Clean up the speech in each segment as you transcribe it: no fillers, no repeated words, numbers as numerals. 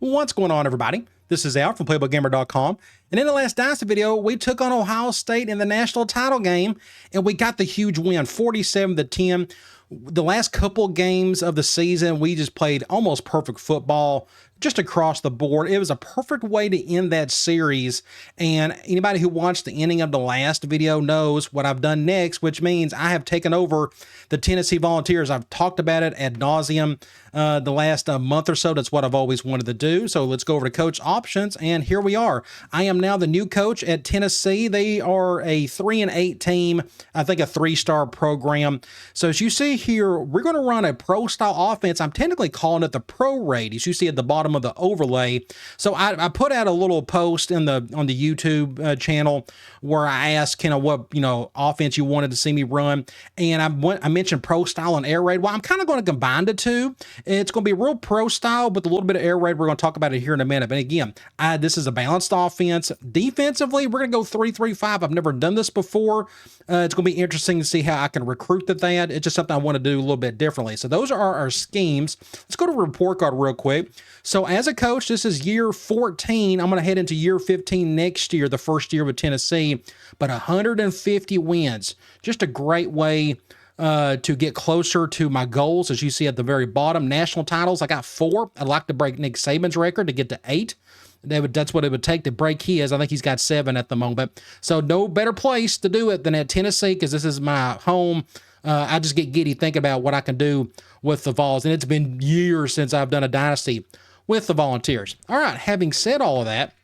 What's going on, everybody? This is Al from PlaybookGamer.com, and in the last Dynasty video, we took on Ohio State in the national title game, and we got the huge win, 47-10. The last couple games of the season, we just played almost perfect football, just across the board. It was a perfect way to end that series, and anybody who watched the ending of the last video knows what I've done next, which means I have taken over the Tennessee Volunteers. I've talked about it ad nauseum the last month or so. That's what I've always wanted to do. So let's go over to coach options, and here we are. I am now the new coach at Tennessee. They are a 3-8 team, I think a 3-star program. So as you see here, we're going to run a pro style offense. I'm technically calling it the pro raid, as you see at the bottom of the overlay. So I put out a little post on the YouTube channel where I asked what offense you wanted to see me run, and I mentioned pro style and air raid. Well, I'm kind of going to combine the two. It's going to be real pro style with a little bit of air raid. We're going to talk about it here in a minute. But again, this is a balanced offense. Defensively, we're going to go 3-3-5. I've never done this before. It's going to be interesting to see how I can recruit that. It's just something I want to do a little bit differently. So those are our schemes. Let's go to report card real quick. So as a coach, this is year 14. I'm going to head into year 15 next year, the first year with Tennessee, but 150 wins. Just a great way to get closer to my goals. As you see at the very bottom, national titles, I got 4. I'd like to break Nick Saban's record to get to 8. That's what it would take to break his. I think he's got 7 at the moment. So no better place to do it than at Tennessee, because this is my home. I just get giddy thinking about what I can do with the Vols. And it's been years since I've done a Dynasty with the Volunteers. All right, having said all of that,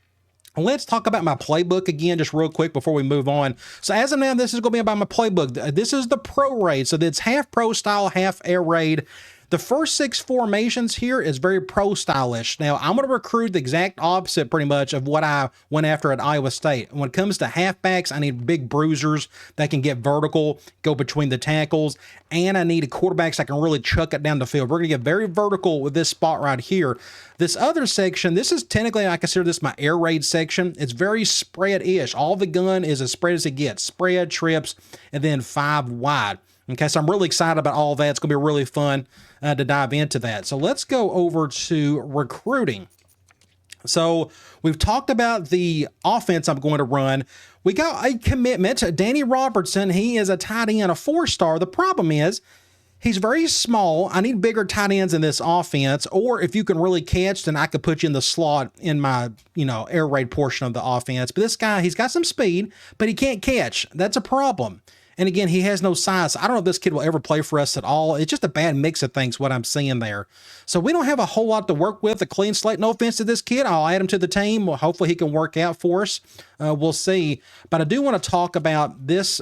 let's talk about my playbook again, just real quick before we move on. So as of now, this is going to be about my playbook. This is the pro raid. So it's half pro style, half air raid. The first 6 formations here is very pro stylish. Now, I'm going to recruit the exact opposite pretty much of what I went after at Iowa State. When it comes to halfbacks, I need big bruisers that can get vertical, go between the tackles, and I need quarterbacks that can really chuck it down the field. We're going to get very vertical with this spot right here. This other section, this is technically, I consider this my air raid section. It's very spread-ish. All the gun is as spread as it gets. Spread, trips, and then 5 wide. Okay, so I'm really excited about all that. It's going to be really fun to dive into that. So let's go over to recruiting. So we've talked about the offense I'm going to run. We got a commitment. Danny Robertson, he is a tight end, a 4-star. The problem is he's very small. I need bigger tight ends in this offense. Or if you can really catch, then I could put you in the slot in my, air raid portion of the offense. But this guy, he's got some speed, but he can't catch. That's a problem. And again, he has no size. I don't know if this kid will ever play for us at all. It's just a bad mix of things, what I'm seeing there. So we don't have a whole lot to work with. A clean slate. No offense to this kid. I'll add him to the team. Well, hopefully he can work out for us. We'll see. But I do want to talk about this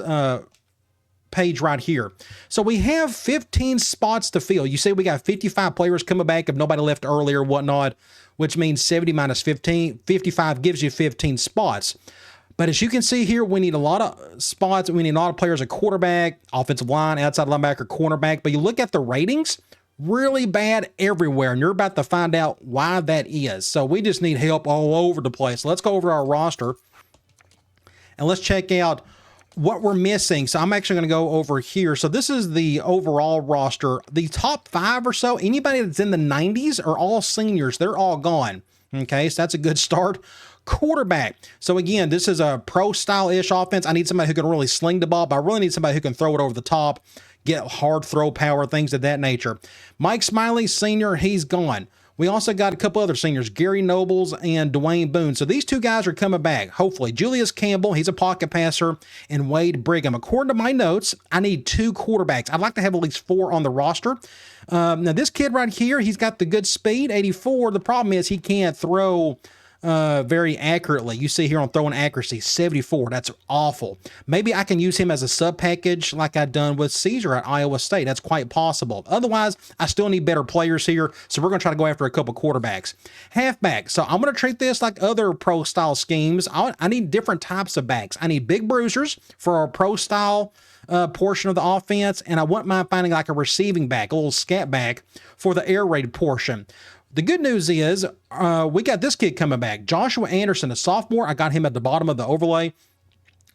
page right here. So we have 15 spots to fill. You see we got 55 players coming back if nobody left early or whatnot, which means 70 minus 15. 55 gives you 15 spots. But as you can see here, we need a lot of spots. We need a lot of players at quarterback, offensive line, outside linebacker, cornerback. But you look at the ratings, really bad everywhere. And you're about to find out why that is. So we just need help all over the place. Let's go over our roster and let's check out what we're missing. So I'm actually going to go over here. So this is the overall roster. The top 5 or so, anybody that's in the 90s are all seniors. They're all gone. Okay, so that's a good start. Quarterback. So again, this is a pro style-ish offense. I need somebody who can really sling the ball, but I really need somebody who can throw it over the top, get hard throw power, things of that nature. Mike Smiley, senior, he's gone. We also got a couple other seniors, Gary Nobles and Dwayne Boone. So these 2 guys are coming back, hopefully. Julius Campbell, he's a pocket passer, and Wade Brigham. According to my notes, I need 2 quarterbacks. I'd like to have at least 4 on the roster. Now this kid right here, he's got the good speed, 84. The problem is he can't throw very accurately. You see here on throwing accuracy, 74. That's awful. Maybe I can use him as a sub package like I've done with Caesar at Iowa State. That's quite possible. Otherwise, I still need better players here, so we're going to try to go after a couple quarterbacks. Halfback. So I'm going to treat this like other pro style schemes. I need different types of backs. I need big bruisers for our pro style portion of the offense, and I wouldn't mind finding like a receiving back, a little scat back for the air raid portion. The good news is we got this kid coming back. Joshua Anderson, a sophomore. I got him at the bottom of the overlay.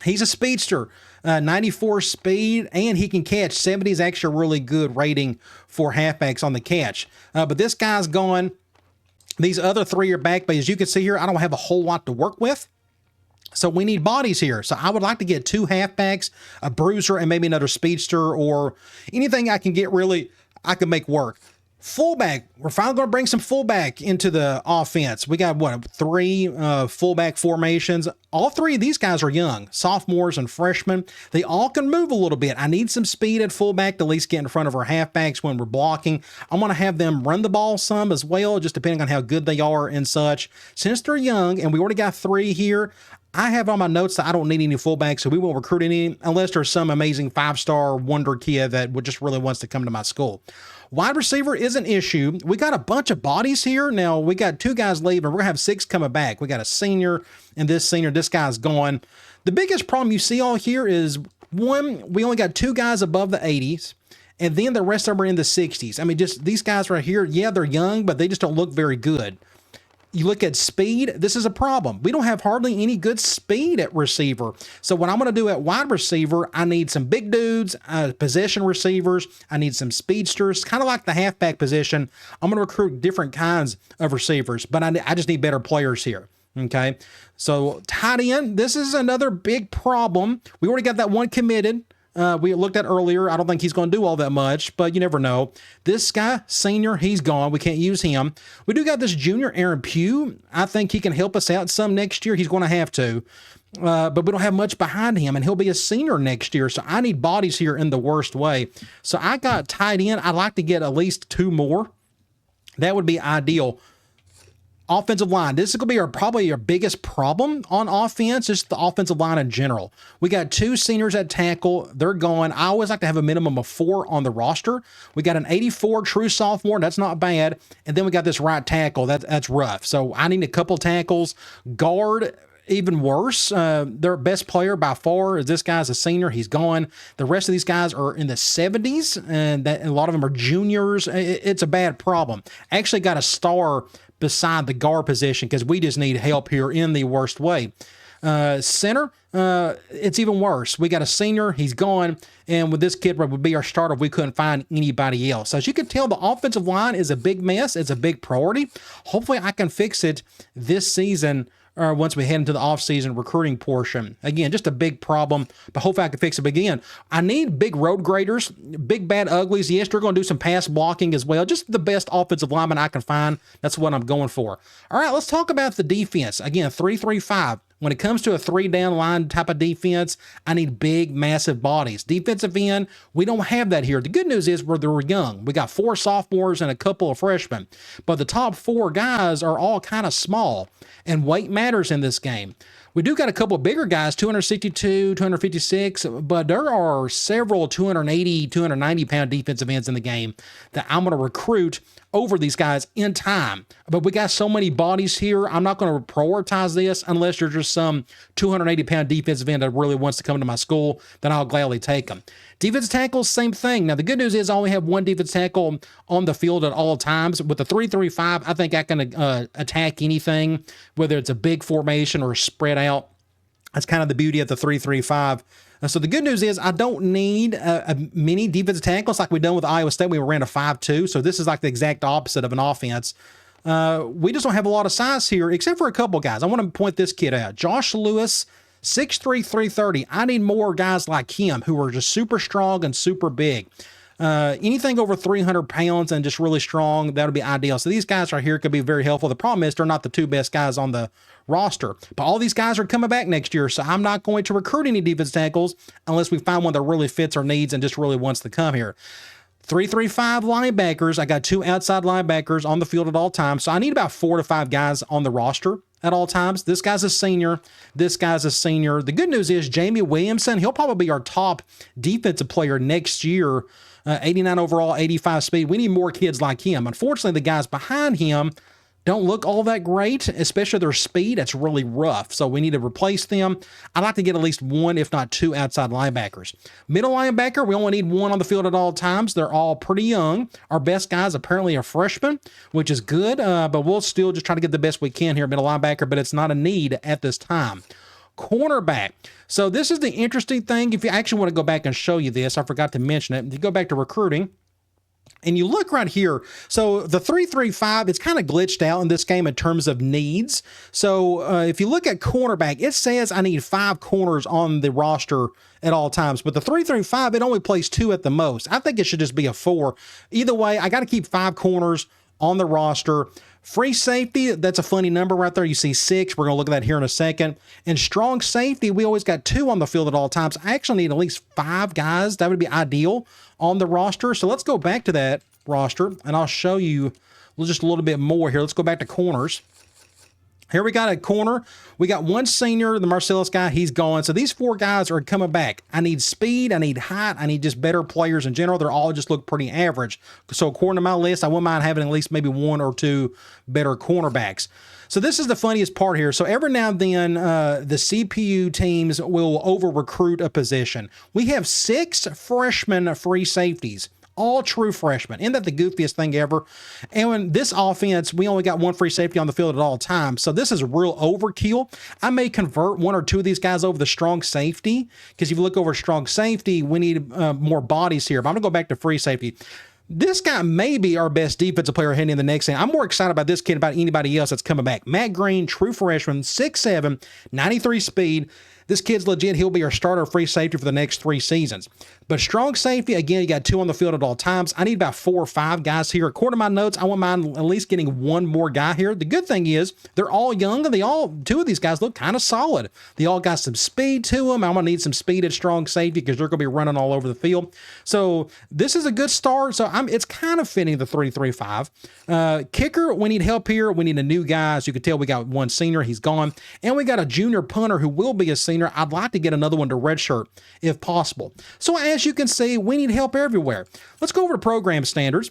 He's a speedster, 94 speed, and he can catch. 70 is actually a really good rating for halfbacks on the catch. But this guy's gone. These other three are back, but as you can see here, I don't have a whole lot to work with. So we need bodies here. So I would like to get 2 halfbacks, a bruiser, and maybe another speedster, or anything I can get really, I can make work. Fullback, we're finally going to bring some fullback into the offense. We got, what, 3 fullback formations. All 3 of these guys are young, sophomores and freshmen. They all can move a little bit. I need some speed at fullback to at least get in front of our halfbacks when we're blocking. I'm going to have them run the ball some as well, just depending on how good they are and such. Since they're young, and we already got 3 here, I have on my notes that I don't need any fullbacks, so we won't recruit any unless there's some amazing 5-star wonder kid that just really wants to come to my school. Wide receiver is an issue. We got a bunch of bodies here. Now, we got 2 guys leaving. We're going to have 6 coming back. We got a senior and this senior. This guy's gone. The biggest problem you see all here is, one, we only got 2 guys above the 80s, and then the rest of them are in the 60s. I mean, just these guys right here, yeah, they're young, but they just don't look very good. You look at speed, this is a problem. We don't have hardly any good speed at receiver. So what I'm going to do at wide receiver, I need some big dudes, possession receivers. I need some speedsters, kind of like the halfback position. I'm going to recruit different kinds of receivers, but I just need better players here. Okay, so tight end, this is another big problem. We already got that one committed. We looked at earlier. I don't think he's going to do all that much, but you never know. This guy, senior, he's gone. We can't use him. We do got this junior, Aaron Pugh. I think he can help us out some next year. He's going to have to, but we don't have much behind him, and he'll be a senior next year, so I need bodies here in the worst way. So I got tight end. I'd like to get at least 2 more. That would be ideal. Offensive line. This is going to be probably our biggest problem on offense, just the offensive line in general. We got 2 seniors at tackle. They're gone. I always like to have a minimum of 4 on the roster. We got an 84 true sophomore. That's not bad. And then we got this right tackle. That's rough. So I need a couple tackles. Guard, even worse. Their best player by far is this guy's a senior. He's gone. The rest of these guys are in the 70s, and a lot of them are juniors. It's a bad problem. Actually got a star beside the guard position because we just need help here in the worst way. Center, it's even worse. We got a senior, he's gone, and with this kid would be our starter if we couldn't find anybody else. So as you can tell, the offensive line is a big mess. It's a big priority. Hopefully I can fix it this season, or once we head into the offseason recruiting portion. Again, just a big problem, but hopefully I can fix it. But again, I need big road graders, big bad uglies. Yes, they're going to do some pass blocking as well. Just the best offensive lineman I can find. That's what I'm going for. All right, let's talk about the defense. Again, 3-3-5. When it comes to a 3-down line type of defense, I need big, massive bodies. Defensive end, we don't have that here. The good news is we're young. We got 4 sophomores and a couple of freshmen. But the top 4 guys are all kind of small, and weight matters in this game. We do got a couple of bigger guys, 262, 256, but there are several 280, 290-pound defensive ends in the game that I'm going to recruit over these guys in time. But we got so many bodies here, I'm not going to prioritize this unless there's just some 280-pound defensive end that really wants to come to my school, then I'll gladly take them. Defensive tackles, same thing. Now, the good news is I only have 1 defensive tackle on the field at all times. With the 3-3-5, I think I can attack anything, whether it's a big formation or spread out. That's kind of the beauty of the 3-3-5. So the good news is I don't need many defensive tackles like we done with Iowa State. We ran a 5-2, so this is like the exact opposite of an offense. We just don't have a lot of size here, except for a couple guys. I want to point this kid out. Josh Lewis, 6'3", 330. I need more guys like him who are just super strong and super big. Anything over 300 pounds and just really strong, that would be ideal. So these guys right here could be very helpful. The problem is they're not the 2 best guys on the roster. But all these guys are coming back next year, so I'm not going to recruit any defense tackles unless we find one that really fits our needs and just really wants to come here. 3-3-5 linebackers. I got 2 outside linebackers on the field at all times, so I need about 4 to 5 guys on the roster at all times. This guy's a senior. This guy's a senior. The good news is Jamie Williamson, he'll probably be our top defensive player next year. 89 overall, 85 speed. We need more kids like him. Unfortunately, the guys behind him don't look all that great, especially their speed. It's really rough, so we need to replace them. I'd like to get at least 1, if not 2, outside linebackers. Middle linebacker, we only need 1 on the field at all times. They're all pretty young. Our best guys apparently are freshmen, which is good, but we'll still just try to get the best we can here, middle linebacker, but it's not a need at this time. Cornerback. So this is the interesting thing. If you actually want to go back and show you this, I forgot to mention it. If you go back to recruiting, And you look right here. So the 3-3-5, it's kind of glitched out in this game in terms of needs. So if you look at cornerback, it says I need 5 corners on the roster at all times. But the 3-3-5, it only plays 2 at the most. I think it should just be a 4. Either way, I got to keep 5 corners on the roster. Free safety, that's a funny number right there. You see 6. We're going to look at that here in a second. And strong safety, we always got 2 on the field at all times. I actually need at least 5 guys. That would be ideal on the roster. So let's go back to that roster, and I'll show you just a little bit more here. Let's go back to corners. Here we got a corner. We got 1 senior, the Marcellus guy, he's gone. So these 4 guys are coming back. I need speed, I need height, I need just better players in general. They're all just look pretty average. So according to my list, I wouldn't mind having at least maybe 1 or 2 better cornerbacks. So this is the funniest part here. So every now and then, the CPU teams will over-recruit a position. We have 6 freshman free safeties. All true freshmen. Isn't that the goofiest thing ever? And when this offense, we only got 1 free safety on the field at all times. So this is a real overkill. I may convert 1 or 2 of these guys over the strong safety, because if you look over strong safety, we need more bodies here. But I'm going to go back to free safety. This guy may be our best defensive player heading in the next game. I'm more excited about this kid about anybody else that's coming back. Matt Green, true freshman, 6'7", 93 speed. This kid's legit. He'll be our starter free safety for the next 3 seasons. But strong safety, again, you got 2 on the field at all times. I need about 4 or 5 guys here. According to my notes, I wouldn't mind at least getting 1 more guy here. The good thing is they're all young, and 2 of these guys look kind of solid. They all got some speed to them. I'm going to need some speed at strong safety because they're going to be running all over the field. So this is a good start. So it's kind of fitting the 3-3-5. Kicker, we need help here. We need a new guy. As you can tell, we got 1 senior. He's gone. And we got a junior punter who will be a senior. I'd like to get another one to redshirt if possible. So as you can see, we need help everywhere. Let's go over to program standards.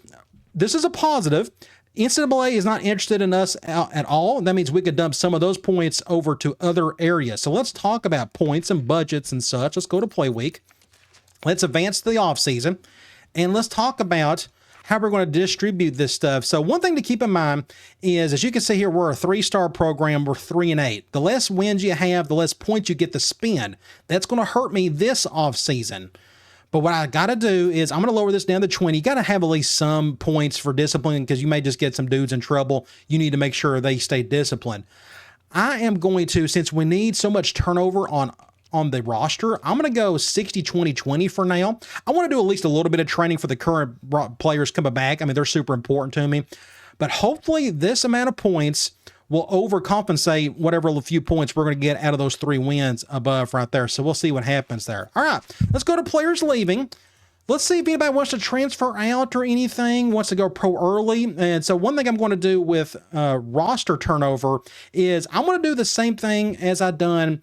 This is a positive. NCAA is not interested in us at all. That means we could dump some of those points over to other areas. So let's talk about points and budgets and such. Let's go to play week. Let's advance to the offseason. And let's talk about how we're going to distribute this stuff. So one thing to keep in mind is, as you can see here, we're a 3-star program. We're 3-8. The less wins you have, the less points you get to spend. That's going to hurt me this offseason. But what I got to do is I'm going to lower this down to 20. You got to have at least some points for discipline, because you may just get some dudes in trouble. You need to make sure they stay disciplined. I am going to, since we need so much turnover on the roster, I'm going to go 60-20-20 for now. I want to do at least a little bit of training for the current players coming back. I mean, they're super important to me. But hopefully this amount of points will overcompensate whatever few points we're going to get out of those 3 wins above right there. So we'll see what happens there. All right, let's go to players leaving. Let's see if anybody wants to transfer out or anything, wants to go pro early. And so one thing I'm going to do with roster turnover is I'm going to do the same thing as I've done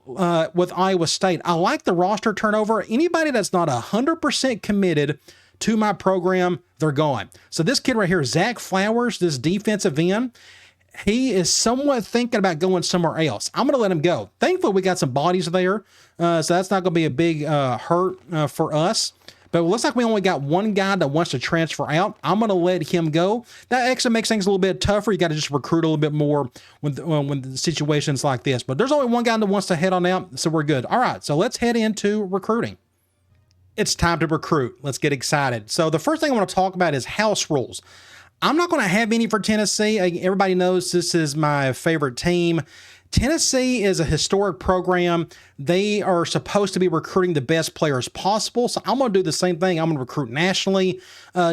with Iowa State. I like the roster turnover. Anybody that's not 100% committed to my program, they're gone. So this kid right here, Zach Flowers, this defensive end, he is somewhat thinking about going somewhere else. I'm going to let him go. Thankfully, we got some bodies there, so that's not going to be a big hurt for us. But it looks like we only got 1 guy that wants to transfer out. I'm going to let him go. That actually makes things a little bit tougher. You got to just recruit a little bit more when the situation's like this. But there's only 1 guy that wants to head on out, so we're good. All right, so let's head into recruiting. It's time to recruit. Let's get excited. So the first thing I want to talk about is house rules. I'm not going to have any for Tennessee. Everybody knows this is my favorite team. Tennessee is a historic program. They are supposed to be recruiting the best players possible. So I'm going to do the same thing. I'm going to recruit nationally.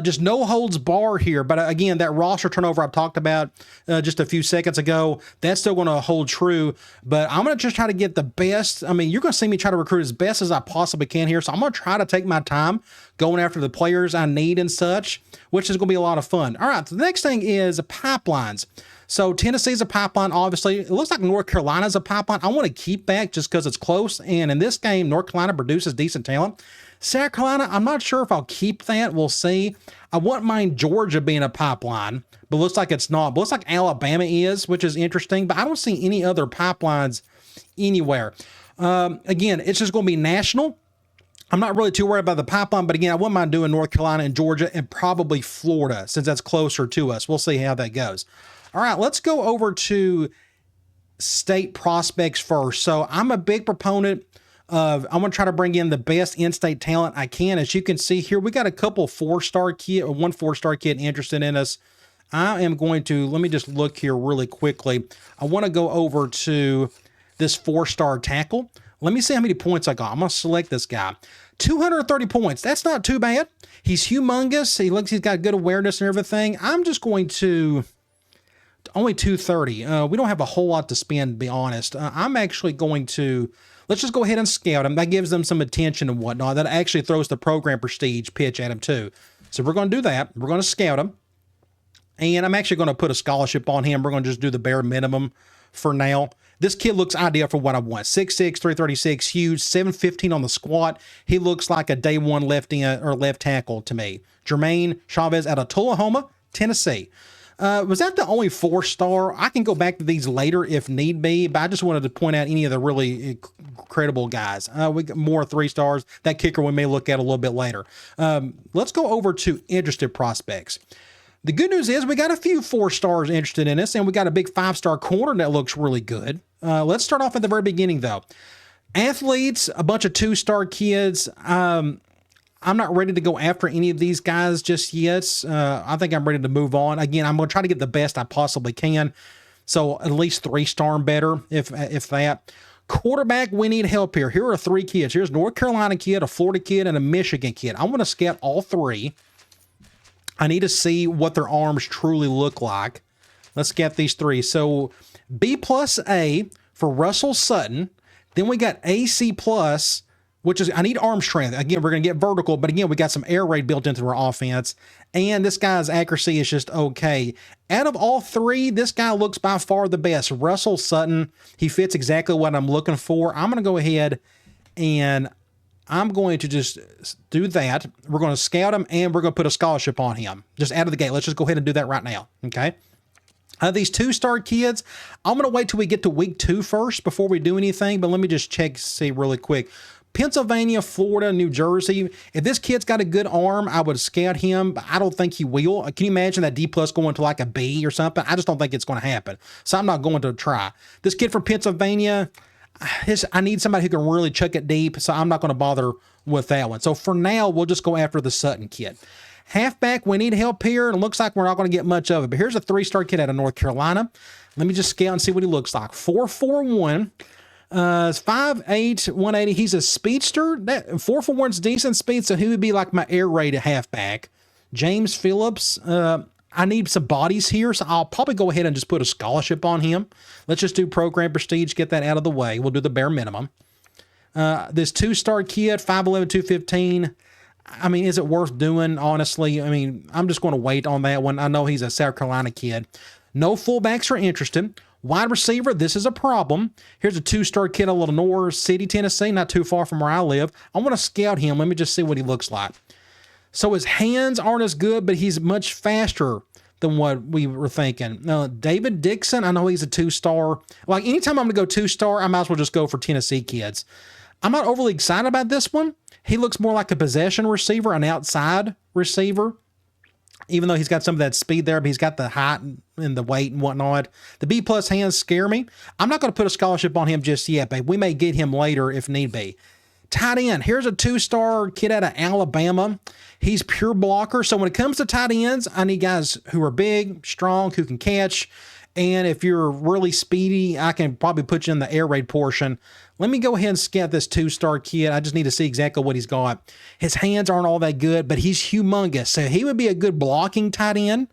Just no holds bar here. But again, that roster turnover I talked about just a few seconds ago, that's still going to hold true. But I'm going to just try to get the best. I mean, you're going to see me try to recruit as best as I possibly can here. So I'm going to try to take my time going after the players I need and such, which is going to be a lot of fun. All right, so the next thing is pipelines. So Tennessee's a pipeline, obviously. It looks like North Carolina's a pipeline. I want to keep that just because it's close. And in this game, North Carolina produces decent talent. South Carolina, I'm not sure if I'll keep that. We'll see. I wouldn't mind Georgia being a pipeline, but looks like it's not. But looks like Alabama is, which is interesting. But I don't see any other pipelines anywhere. Again, it's just going to be national. I'm not really too worried about the pipeline, but again, I wouldn't mind doing North Carolina and Georgia and probably Florida since that's closer to us. We'll see how that goes. All right, let's go over to state prospects first. So I'm a big proponent I'm going to try to bring in the best in-state talent I can. As you can see here, we got a couple 4-star kid, or one 4-star kid interested in us. I am going to, let me just look here really quickly. I want to go over to this 4-star tackle. Let me see how many points I got. I'm going to select this guy. 230 points. That's not too bad. He's humongous. He looks, he's got good awareness and everything. I'm just going to, only 230. We don't have a whole lot to spend, to be honest. I'm actually going to, let's just go ahead and scout him. That gives them some attention and whatnot. That actually throws the program prestige pitch at him too. So we're going to do that. We're going to scout him. And I'm actually going to put a scholarship on him. We're going to just do the bare minimum for now. This kid looks ideal for what I want. 6'6", 336, huge, 715 on the squat. He looks like a day one left end or left tackle to me. Jermaine Chavez out of Tullahoma, Tennessee. Was that the only 4-star? I can go back to these later if need be, but I just wanted to point out any of the really credible guys. We got more 3 stars. That kicker we may look at a little bit later. Let's go over to interested prospects. The good news is we got a few 4 stars interested in us, and we got a big 5-star corner that looks really good. Let's start off at the very beginning, though. Athletes, a bunch of 2-star kids. I'm not ready to go after any of these guys just yet. I think I'm ready to move on. Again, I'm going to try to get the best I possibly can. So at least 3-star and better, if that. Quarterback, we need help here. Here are 3 kids. Here's a North Carolina kid, a Florida kid, and a Michigan kid. I want to scout all 3. I need to see what their arms truly look like. Let's get these 3. So B+A for Russell Sutton. Then we got AC+, which is, I need arm strength. Again, we're going to get vertical, but again, we got some air raid built into our offense. And this guy's accuracy is just okay. Out of all 3, this guy looks by far the best. Russell Sutton, he fits exactly what I'm looking for. I'm going to go ahead and I'm going to just do that. We're going to scout him, and we're going to put a scholarship on him. Just out of the gate. Let's just go ahead and do that right now, okay? These 2-star kids, I'm going to wait till we get to week 2 first before we do anything, but let me just check, see really quick. Pennsylvania, Florida, New Jersey. If this kid's got a good arm, I would scout him, but I don't think he will. Can you imagine that D+ going to like a B or something? I just don't think it's going to happen, so I'm not going to try. This kid from Pennsylvania, I need somebody who can really chuck it deep, so I'm not going to bother with that one. So for now, we'll just go after the Sutton kid. Halfback, we need help here, and it looks like we're not going to get much of it. But here's a 3-star kid out of North Carolina. Let me just scout and see what he looks like. 4'1", 5'8", 180. He's a speedster. That 4'1" is decent speed, so he would be like my air raid halfback. James Phillips. I need some bodies here, so I'll probably go ahead and just put a scholarship on him. Let's just do program prestige, get that out of the way. We'll do the bare minimum. This 2-star kid, 5'11", 215. I mean, is it worth doing, honestly? I mean, I'm just going to wait on that one. I know he's a South Carolina kid. No fullbacks are interested. Wide receiver, this is a problem. Here's a 2-star kid out of Lenore City, Tennessee, not too far from where I live. I want to scout him. Let me just see what he looks like. So his hands aren't as good, but he's much faster than what we were thinking. David Dixon, I know he's a 2-star. Like, anytime I'm going to go 2-star, I might as well just go for Tennessee kids. I'm not overly excited about this one. He looks more like a possession receiver, an outside receiver, even though he's got some of that speed there, but he's got the height and the weight and whatnot. The B+ hands scare me. I'm not going to put a scholarship on him just yet, but we may get him later if need be. Tight end, here's a 2-star kid out of Alabama. He's pure blocker. So when it comes to tight ends, I need guys who are big, strong, who can catch. And if you're really speedy, I can probably put you in the air raid portion. Let me go ahead and scout this 2-star kid. I just need to see exactly what he's got. His hands aren't all that good, but he's humongous. So he would be a good blocking tight end.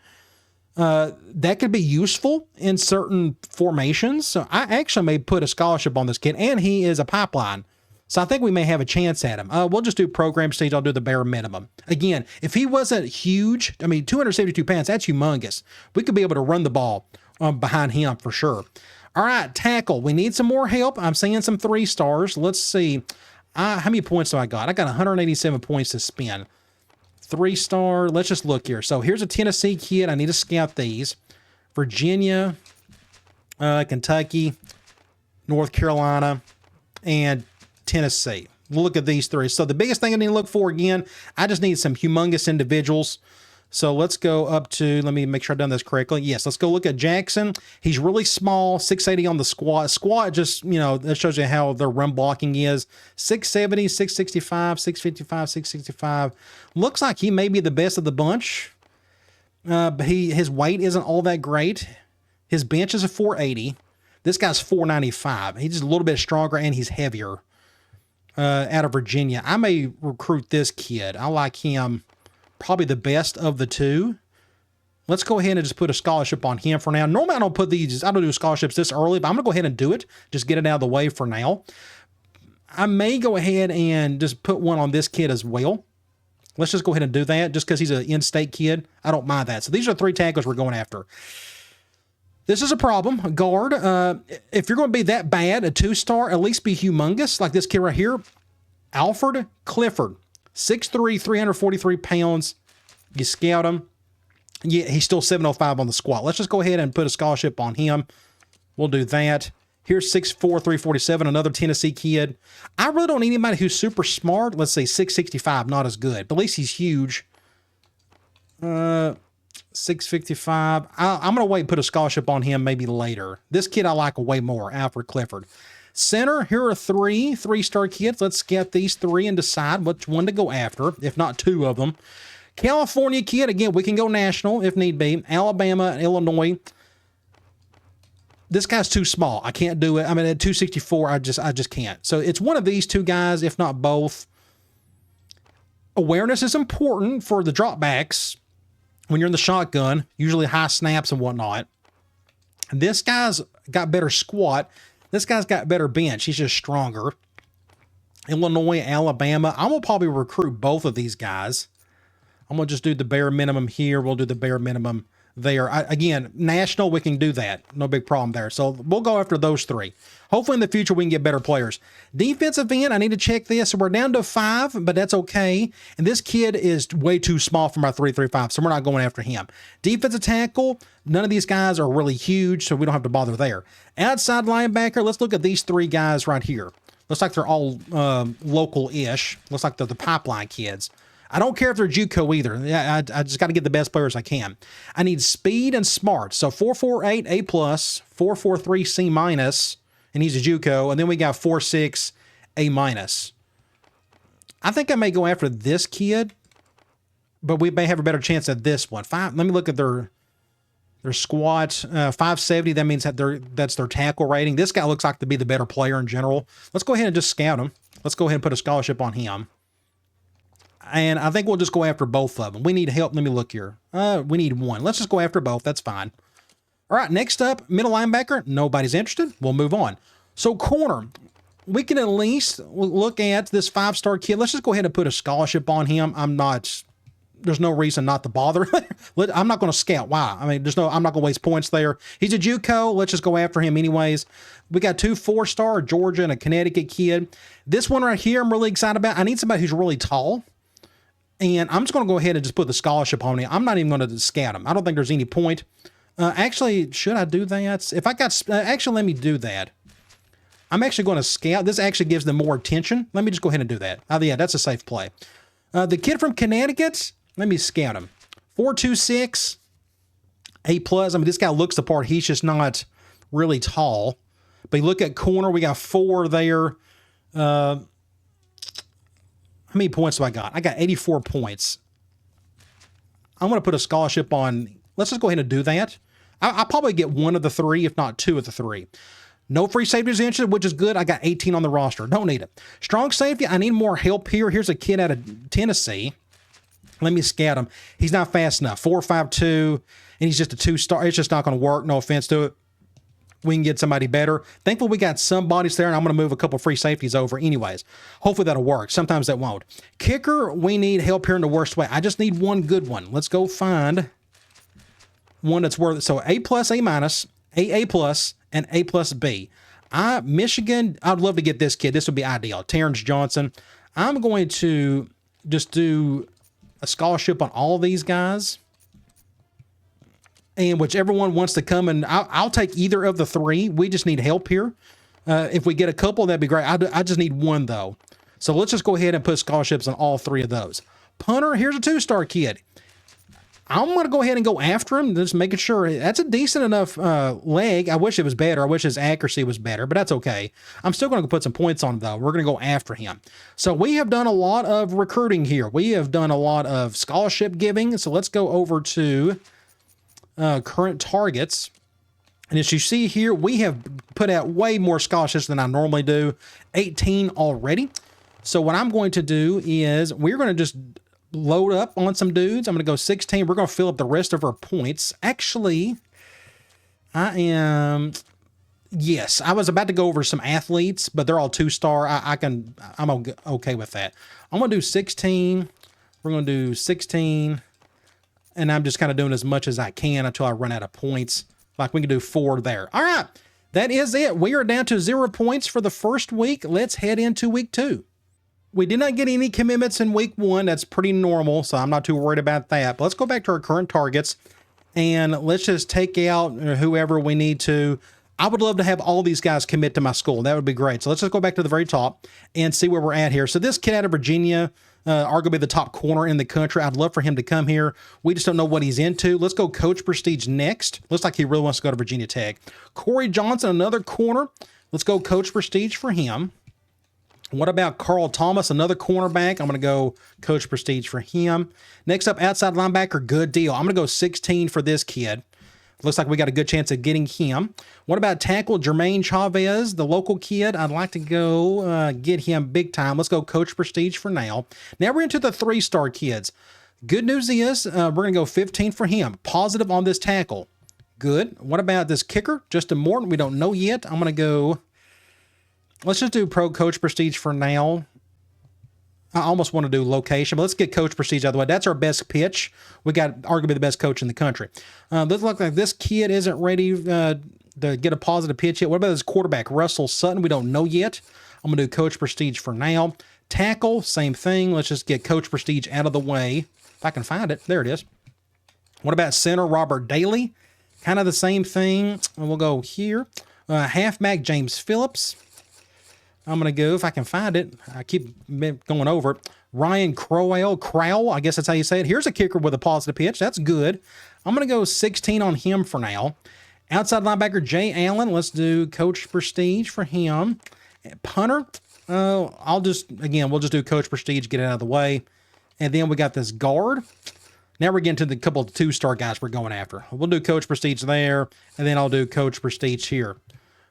That could be useful in certain formations. So I actually may put a scholarship on this kid, and he is a pipeline. So I think we may have a chance at him. We'll just do program stage. I'll do the bare minimum. Again, if he wasn't huge, I mean, 272 pounds, that's humongous. We could be able to run the ball behind him for sure. All right, tackle. We need some more help. I'm seeing some 3-stars. Let's see. How many points do I got? I got 187 points to spend. 3-star. Let's just look here. So here's a Tennessee kid. I need to scout these. Virginia, Kentucky, North Carolina, and Tennessee. We'll look at these 3. So the biggest thing I need to look for, again, I just need some humongous individuals. So let's go up to, let me make sure I've done this correctly. Yes, let's go look at Jackson. He's really small, 680 on the squat. Squat just, you know, that shows you how their run blocking is. 670, 665, 655, 665. Looks like he may be the best of the bunch. But his weight isn't all that great. His bench is a 480. This guy's 495. He's just a little bit stronger and he's heavier. Out of Virginia. I may recruit this kid. I like him probably the best of the two. Let's go ahead and just put a scholarship on him for now. Normally I don't put these, I don't do scholarships this early, but I'm gonna go ahead and do it. Just get it out of the way for now. I may go ahead and just put one on this kid as well. Let's just go ahead and do that just because he's an in-state kid. I don't mind that. So these are 3 tackles we're going after. This is a problem. A guard, if you're going to be that bad, a 2-star, at least be humongous, like this kid right here. Alfred Clifford, 6'3", 343 pounds. You scout him. Yeah, he's still 705 on the squat. Let's just go ahead and put a scholarship on him. We'll do that. Here's 6'4", 347, another Tennessee kid. I really don't need anybody who's super smart. Let's say 665, not as good. But at least he's huge. 655. I'm going to wait and put a scholarship on him maybe later. This kid I like way more, Alfred Clifford. Center, here are 3 3-star kids. Let's get these 3 and decide which one to go after, if not 2 of them. California kid, again, we can go national if need be. Alabama and Illinois. This guy's too small. I can't do it. I mean, at 264, I just can't. So it's one of these 2 guys, if not both. Awareness is important for the dropbacks when you're in the shotgun, usually high snaps and whatnot. This guy's got better squat. This guy's got better bench. He's just stronger. Illinois, Alabama. I'm going to probably recruit both of these guys. I'm going to just do the bare minimum here. We'll do the bare minimum there. Again, national, we can do that. No big problem there. So we'll go after those 3. Hopefully in the future we can get better players. Defensive end, I need to check this. So we're down to 5, but that's okay. And this kid is way too small for my 3-3-5, so we're not going after him. Defensive tackle, none of these guys are really huge, so we don't have to bother there. Outside linebacker, let's look at these 3 guys right here. Looks like they're all local-ish. Looks like they're the pipeline kids. I don't care if they're JUCO either. I just got to get the best players I can. I need speed and smart. So 4.48 A+, 4.43 C-, and he's a JUCO. And then we got 4.6 A-. I think I may go after this kid, but we may have a better chance at this one. Let me look at their squat. 570. That means that that's their tackle rating. This guy looks like to be the better player in general. Let's go ahead and just scout him. Let's go ahead and put a scholarship on him. And I think we'll just go after both of them. We need help. Let me look here. We need 1. Let's just go after both. That's fine. All right, next up, middle linebacker. Nobody's interested. We'll move on. So corner, we can at least look at this 5-star kid. Let's just go ahead and put a scholarship on him. There's no reason not to bother. I'm not going to scout. Why? I mean, I'm not going to waste points there. He's a JUCO. Let's just go after him anyways. We got 2 4-star, Georgia and a Connecticut kid. This one right here, I'm really excited about. I need somebody who's really tall. And I'm just going to go ahead and just put the scholarship on him. I'm not even going to scout him. I don't think there's any point. Actually, should I do that? If I got, actually, let me do that. I'm actually going to scout. This actually gives them more attention. Let me just go ahead and do that. Oh, yeah, that's a safe play. The kid from Connecticut, let me scout him. 4.26 A+. I mean, this guy looks the part. He's just not really tall. But you look at corner, we got 4 there. How many points do I got? I got 84 points. I'm going to put a scholarship on. Let's just go ahead and do that. I'll probably get 1 of the 3, if not 2 of the 3. No free safeties interested, which is good. I got 18 on the roster. Don't need it. Strong safety, I need more help here. Here's a kid out of Tennessee. Let me scout him. He's not fast enough. 4.52, and he's just a 2-star. It's just not going to work. No offense to it. We can get somebody better. Thankfully, we got some bodies there, and I'm going to move a couple free safeties over anyways. Hopefully, that'll work. Sometimes that won't. Kicker, we need help here in the worst way. I just need 1 good one. Let's go find one that's worth it. So A+, A-, AA+, and A+B. Michigan, I'd love to get this kid. This would be ideal. Terrence Johnson. I'm going to just do a scholarship on all these guys. And whichever one wants to come, and I'll take either of the 3. We just need help here. If we get a couple, that'd be great. I just need 1, though. So let's just go ahead and put scholarships on all 3 of those. Punter, here's a 2-star kid. I'm going to go ahead and go after him, just making sure that's a decent enough leg. I wish it was better. I wish his accuracy was better, but that's okay. I'm still going to put some points on him, though. We're going to go after him. So we have done a lot of recruiting here. We have done a lot of scholarship giving. So let's go over to current targets. And as you see here, we have put out way more scholarships than I normally do, 18 already. So what I'm going to do is we're going to just load up on some dudes. I'm going to go 16. We're going to fill up the rest of our points. Actually, yes, I was about to go over some athletes, but they're all 2-star. I'm okay with that. I'm going to do 16. We're going to do 16. And I'm just kind of doing as much as I can until I run out of points. Like we can do 4 there. All right. That is it. We are down to 0 points for the first week. Let's head into week 2. We did not get any commitments in week 1. That's pretty normal, so I'm not too worried about that. But let's go back to our current targets, and let's just take out whoever we need to. I would love to have all these guys commit to my school. That would be great. So let's just go back to the very top and see where we're at here. So this kid out of Virginia, arguably the top corner in the country. I'd love for him to come here. We just don't know what he's into. Let's go Coach Prestige next. Looks like he really wants to go to Virginia Tech. Corey Johnson, another corner. Let's go Coach Prestige for him. What about Carl Thomas, another cornerback? I'm going to go Coach Prestige for him. Next up, outside linebacker, good deal. I'm going to go 16 for this kid. Looks like we got a good chance of getting him. What about tackle Jermaine Chavez, the local kid? I'd like to go get him big time. Let's go Coach Prestige for now. Now we're into the 3-star kids. Good news is we're going to go 15 for him. Positive on this tackle. Good. What about this kicker, Justin Morton? We don't know yet. I'm going to go... Let's just do Pro Coach Prestige for now. I almost want to do location, but let's get Coach Prestige out of the way. That's our best pitch. We got arguably the best coach in the country. This looks like this kid isn't ready to get a positive pitch yet. What about this quarterback, Russell Sutton? We don't know yet. I'm going to do Coach Prestige for now. Tackle, same thing. Let's just get Coach Prestige out of the way. If I can find it. There it is. What about center, Robert Daly? Kind of the same thing. We'll go here. Halfback, James Phillips. I'm going to go, if I can find it, I keep going over it. Ryan Crowell, I guess that's how you say it. Here's a kicker with a positive pitch. That's good. I'm going to go 16 on him for now. Outside linebacker, Jay Allen. Let's do Coach Prestige for him. Punter, we'll just do Coach Prestige, get it out of the way. And then we got this guard. Now we're getting to the couple of 2-star guys we're going after. We'll do Coach Prestige there, and then I'll do Coach Prestige here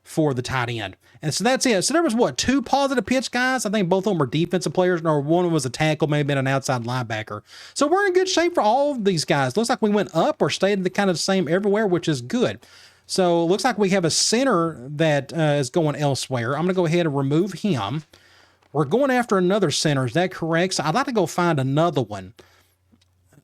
for the tight end. And so that's it. So there was, 2 positive pitch guys? I think both of them were defensive players, or one was a tackle, maybe been an outside linebacker. So we're in good shape for all of these guys. Looks like we went up or stayed the kind of the same everywhere, which is good. So it looks like we have a center that is going elsewhere. I'm going to go ahead and remove him. We're going after another center. Is that correct? So I'd like to go find another one.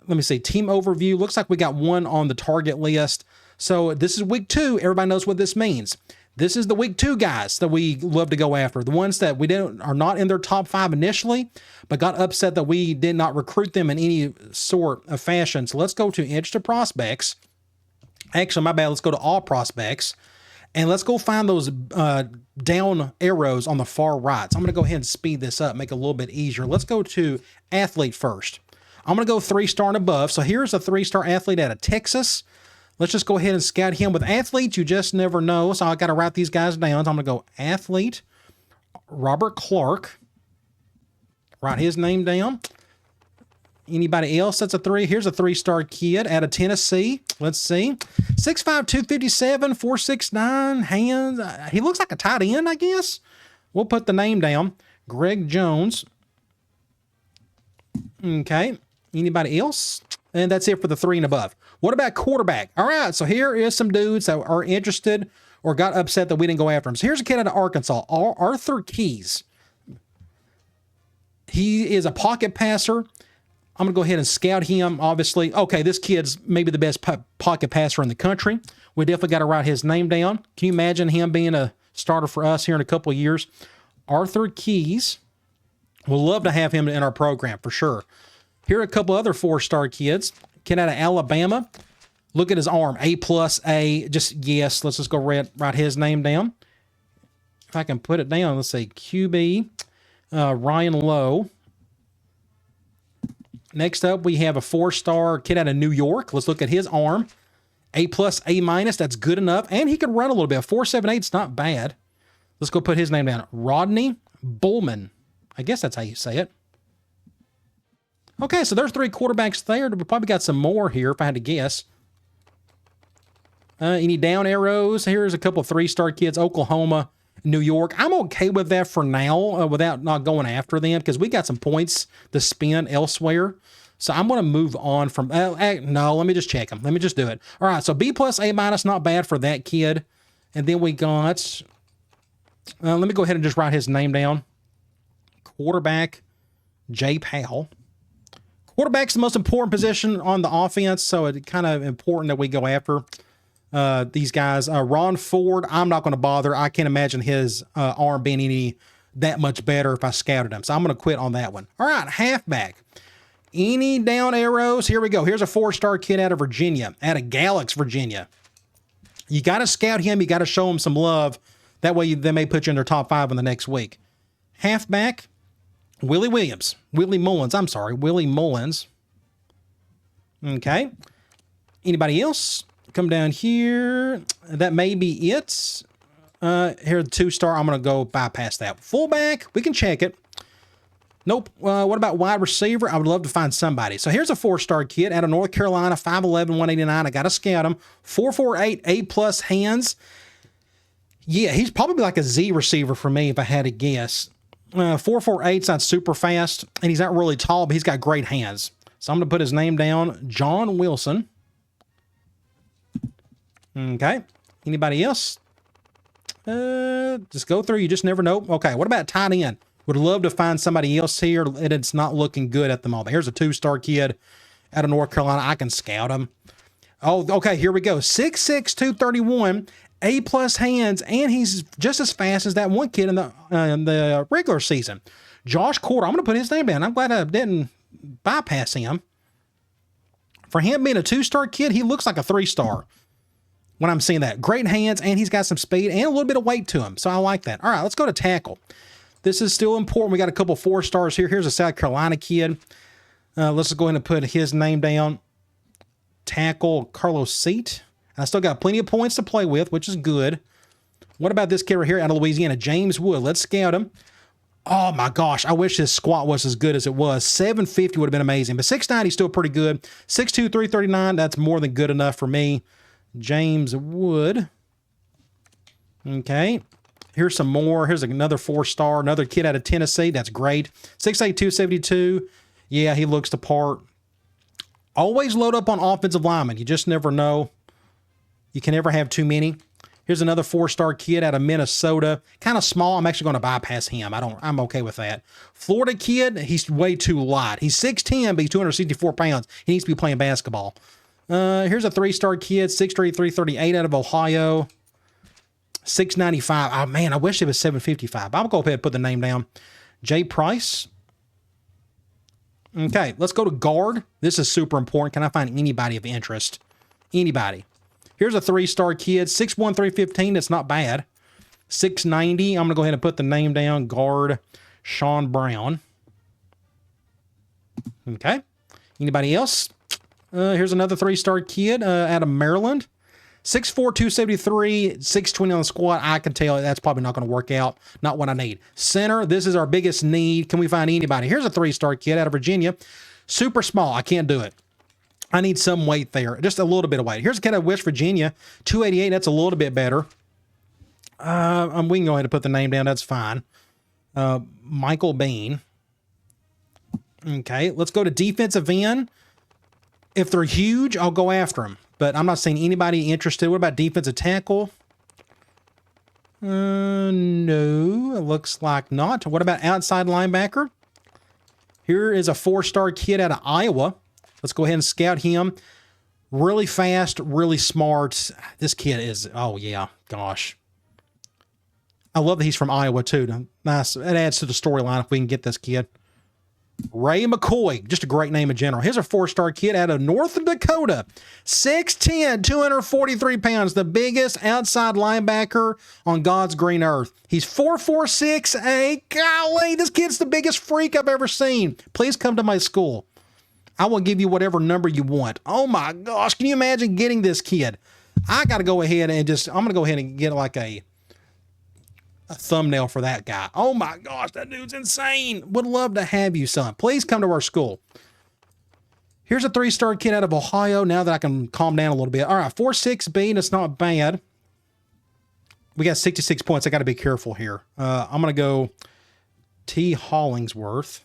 Let me see. Team overview. Looks like we got one on the target list. So this is week 2. Everybody knows what this means. This is the week 2 guys that we love to go after. The ones that are not in their top 5 initially, but got upset that we did not recruit them in any sort of fashion. So let's go to Edge to Prospects. Actually, my bad. Let's go to All Prospects. And let's go find those down arrows on the far right. So I'm going to go ahead and speed this up, make it a little bit easier. Let's go to Athlete first. I'm going to go 3-star and above. So here's a 3-star athlete out of Texas. Let's just go ahead and scout him. With athletes, you just never know. So I got to write these guys down. So I'm going to go athlete, Robert Clark. Write his name down. Anybody else that's a 3? Here's a 3-star kid out of Tennessee. Let's see. 6'5", 257, 4'6", hands. He looks like a tight end, I guess. We'll put the name down. Greg Jones. Okay. Anybody else? And that's it for the 3 and above. What about quarterback? All right, so here is some dudes that are interested or got upset that we didn't go after him. So here's a kid out of Arkansas, Arthur Keys. He is a pocket passer. I'm going to go ahead and scout him, obviously. Okay, this kid's maybe the best pocket passer in the country. We definitely got to write his name down. Can you imagine him being a starter for us here in a couple of years? Arthur Keys. We'll love to have him in our program for sure. Here are a couple other 4-star kids. Kid out of Alabama. Look at his arm. A+A. Just yes. Let's just go write his name down. If I can put it down, let's say QB. Ryan Lowe. Next up, we have a 4-star kid out of New York. Let's look at his arm. A+, A-. That's good enough. And he can run a little bit. 4.78 is not bad. Let's go put his name down. Rodney Bullman. I guess that's how you say it. Okay, so there's 3 quarterbacks there. We probably got some more here if I had to guess. Any down arrows? Here's a couple of 3-star kids. Oklahoma, New York. I'm okay with that for now without not going after them because we got some points to spend elsewhere. So I'm going to move on from... no, let me just check them. Let me just do it. All right, so B+, A-, not bad for that kid. And then we got... let me go ahead and just write his name down. Quarterback, Jay Powell. Quarterback's the most important position on the offense, so it's kind of important that we go after these guys. Ron Ford, I'm not going to bother. I can't imagine his arm being that much better if I scouted him, so I'm going to quit on that one. All right, halfback. Any down arrows? Here we go. Here's a 4-star kid out of Virginia, out of Galax, Virginia. You got to scout him. You got to show him some love. That way they may put you in their top 5 in the next week. Halfback, Willie Mullins. Okay. Anybody else? Come down here. That may be it. Here, the 2-star. I'm going to go bypass that. Fullback, we can check it. Nope. What about wide receiver? I would love to find somebody. So here's a 4-star kid out of North Carolina, 5'11", 189. I got to scout him. 4.48, A+ hands. Yeah, he's probably like a Z receiver for me if I had to guess. 4.48's not super fast, and he's not really tall, but he's got great hands. So I'm going to put his name down, John Wilson. Okay. Anybody else? Just go through. You just never know. Okay, what about tight end? Would love to find somebody else here, and it's not looking good at the moment. Here's a 2-star kid out of North Carolina. I can scout him. Oh, okay, here we go. 6'6", 231, A+ hands, and he's just as fast as that one kid in the regular season. Josh Corder, I'm going to put his name down. I'm glad I didn't bypass him. For him being a 2-star kid, he looks like a 3-star when I'm seeing that. Great hands, and he's got some speed and a little bit of weight to him, so I like that. All right, let's go to tackle. This is still important. We got a couple 4-stars here. Here's a South Carolina kid. Let's just go ahead and put his name down. Tackle, Carlos Seat. I still got plenty of points to play with, which is good. What about this kid right here out of Louisiana, James Wood? Let's scout him. Oh, my gosh. I wish his squat was as good as it was. 750 would have been amazing, but 6'9", he's still pretty good. 6'2", 339, that's more than good enough for me. James Wood. Okay. Here's some more. Here's another 4-star, another kid out of Tennessee. That's great. 6'8", 272. Yeah, he looks the part. Always load up on offensive linemen. You just never know. You can never have too many. Here's another 4-star kid out of Minnesota. Kind of small. I'm actually going to bypass him. I'm okay with that. Florida kid, he's way too light. He's 6'10", but he's 264 pounds. He needs to be playing basketball. Here's a 3-star kid, 6'3", 338 out of Ohio. 695. Oh, man, I wish it was 755. I'll go ahead and put the name down. Jay Price. Okay, let's go to guard. This is super important. Can I find anybody of interest? Anybody. Here's a 3-star kid, 6'1", 315. That's not bad. 690. I'm going to go ahead and put the name down. Guard, Sean Brown. Okay. Anybody else? Here's another 3-star kid out of Maryland. 6'4", 273, 620 on the squat. I can tell that's probably not going to work out. Not what I need. Center, this is our biggest need. Can we find anybody? Here's a 3-star kid out of Virginia. Super small. I can't do it. I need some weight there. Just a little bit of weight. Here's a kid out of West Virginia. 288. That's a little bit better. We can go ahead and put the name down. That's fine. Michael Bean. Okay, let's go to defensive end. If they're huge, I'll go after them. But I'm not seeing anybody interested. What about defensive tackle? No, it looks like not. What about outside linebacker? Here is a 4-star kid out of Iowa. Let's go ahead and scout him. Really fast, really smart. This kid is, oh yeah, gosh. I love that he's from Iowa too. Nice. It adds to the storyline if we can get this kid. Ray McCoy, just a great name in general. Here's a 4-star kid out of North Dakota. 6'10", 243 pounds, the biggest outside linebacker on God's green earth. He's 4'4", 6'8". Golly, this kid's the biggest freak I've ever seen. Please come to my school. I will give you whatever number you want. Oh my gosh, can you imagine getting this kid? I got to go ahead and I'm going to go ahead and get like a thumbnail for that guy. Oh my gosh, that dude's insane. Would love to have you, son. Please come to our school. Here's a 3-star kid out of Ohio. Now that I can calm down a little bit. All right, 4.6B, and it's not bad. We got 66 points. I got to be careful here. I'm going to go T. Hollingsworth.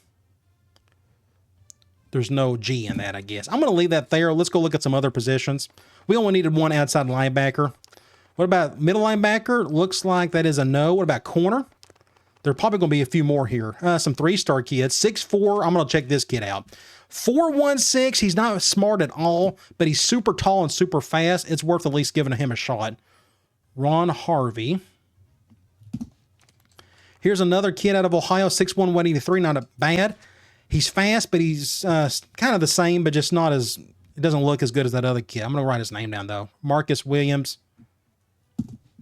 There's no G in that, I guess. I'm going to leave that there. Let's go look at some other positions. We only needed one outside linebacker. What about middle linebacker? Looks like that is a no. What about corner? There are probably going to be a few more here. Some 3-star kids. 6'4". I'm going to check this kid out. 4.16. He's not smart at all, but he's super tall and super fast. It's worth at least giving him a shot. Ron Harvey. Here's another kid out of Ohio. 6'1", 183. Not bad. He's fast, but he's kind of the same, but just not as... It doesn't look as good as that other kid. I'm going to write his name down, though. Marcus Williams.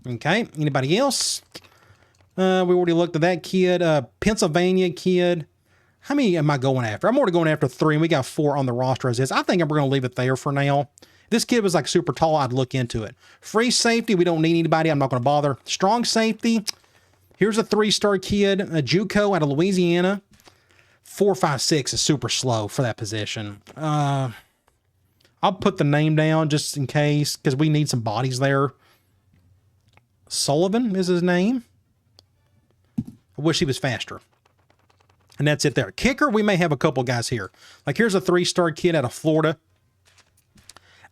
Okay. Anybody else? We already looked at that kid. Pennsylvania kid. How many am I going after? I'm already going after 3, and we got 4 on the roster as is. I think we're going to leave it there for now. If this kid was like super tall, I'd look into it. Free safety. We don't need anybody. I'm not going to bother. Strong safety. Here's a 3-star kid. A JUCO out of Louisiana. 4.56 is super slow for that position. I'll put the name down just in case, because we need some bodies there. Sullivan is his name. I wish he was faster. And that's it there. Kicker, we may have a couple guys here. Like here's a 3-star kid out of Florida.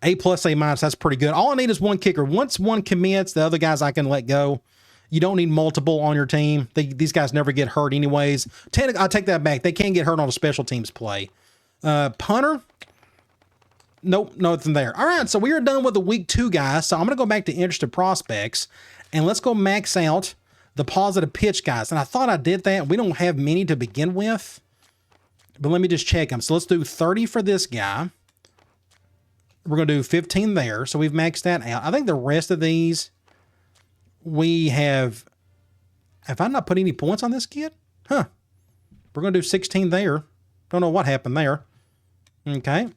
A+, A-, that's pretty good. All I need is one kicker. Once one commits, the other guys I can let go. You don't need multiple on your team. These guys never get hurt anyways. I'll take that back. They can get hurt on a special teams play. Punter. Nope, nothing there. All right, so we are done with the week 2 guys. So I'm going to go back to interested prospects, and let's go max out the positive pitch guys. And I thought I did that. We don't have many to begin with, but let me just check them. So let's do 30 for this guy. We're going to do 15 there. So we've maxed that out. I think the rest of these we have I not put any points on this kid? Huh. We're going to do 16 there. Don't know what happened there. Okay.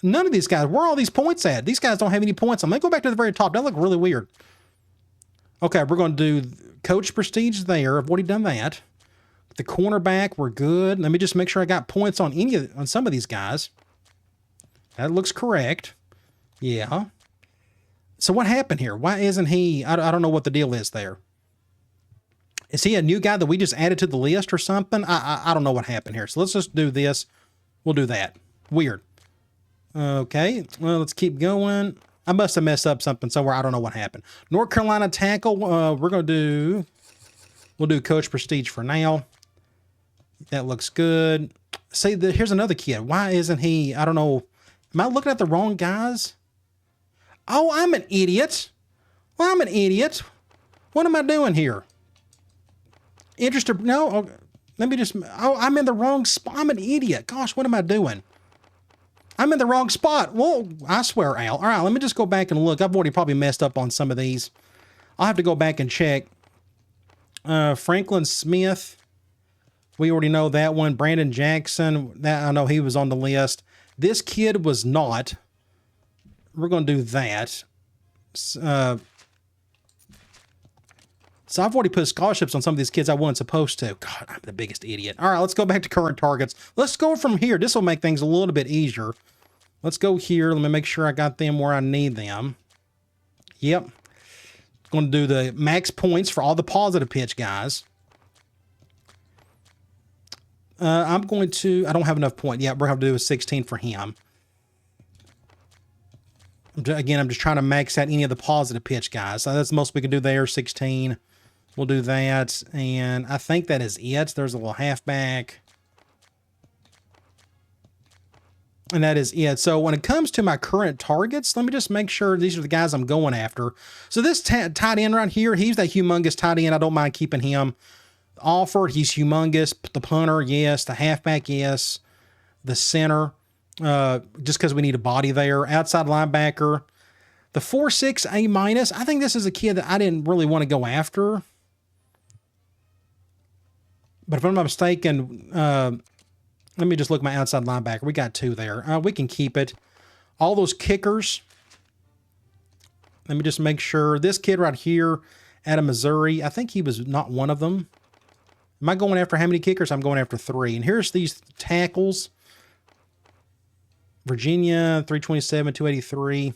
None of these guys, where are all these points at? These guys don't have any points. I'm going to go back to the very top. That look really weird. Okay, we're going to do coach prestige there. I've already done that. The cornerback, we're good. Let me just make sure I got points on on some of these guys. That looks correct. Yeah. So what happened here? Why isn't he? I don't know what the deal is there. Is he a new guy that we just added to the list or something? I don't know what happened here. So let's just do this. We'll do that. Weird. Okay. Well, let's keep going. I must have messed up something somewhere. I don't know what happened. North Carolina tackle. We'll do coach prestige for now. That looks good. See, here's another kid. Why isn't he? I don't know. Am I looking at the wrong guys? Oh, I'm an idiot. Well, I'm an idiot. What am I doing here? Interested? No. Okay. Let me just. Oh, I'm in the wrong spot. I'm an idiot. Gosh, what am I doing? I'm in the wrong spot. Well, I swear, Al. All right, let me just go back and look. I've already probably messed up on some of these. I'll have to go back and check. Franklin Smith. We already know that one. Brandon Jackson. That I know he was on the list. This kid was not. We're going to do that. So I've already put scholarships on some of these kids I wasn't supposed to. God, I'm the biggest idiot. All right, let's go back to current targets. Let's go from here. This will make things a little bit easier. Let's go here. Let me make sure I got them where I need them. Yep. Going to do the max points for all the positive pitch guys. I don't have enough points. Yeah, we're going to do a 16 for him. Again, I'm just trying to max out any of the positive pitch guys. So that's the most we can do there, 16. We'll do that. And I think that is it. There's a little halfback. And that is it. So when it comes to my current targets, let me just make sure these are the guys I'm going after. So this tight end right here, he's that humongous tight end. I don't mind keeping him. Offered, he's humongous. The punter, yes. The halfback, yes. The center, just because we need a body there. Outside linebacker. The 4.6 A-. I think this is a kid that I didn't really want to go after. But if I'm not mistaken, Let me just look at my outside linebacker. We got 2 there. We can keep it. All those kickers. Let me just make sure. This kid right here out of Missouri, I think he was not one of them. Am I going after how many kickers? I'm going after 3. And here's these tackles. Virginia, 327, 283.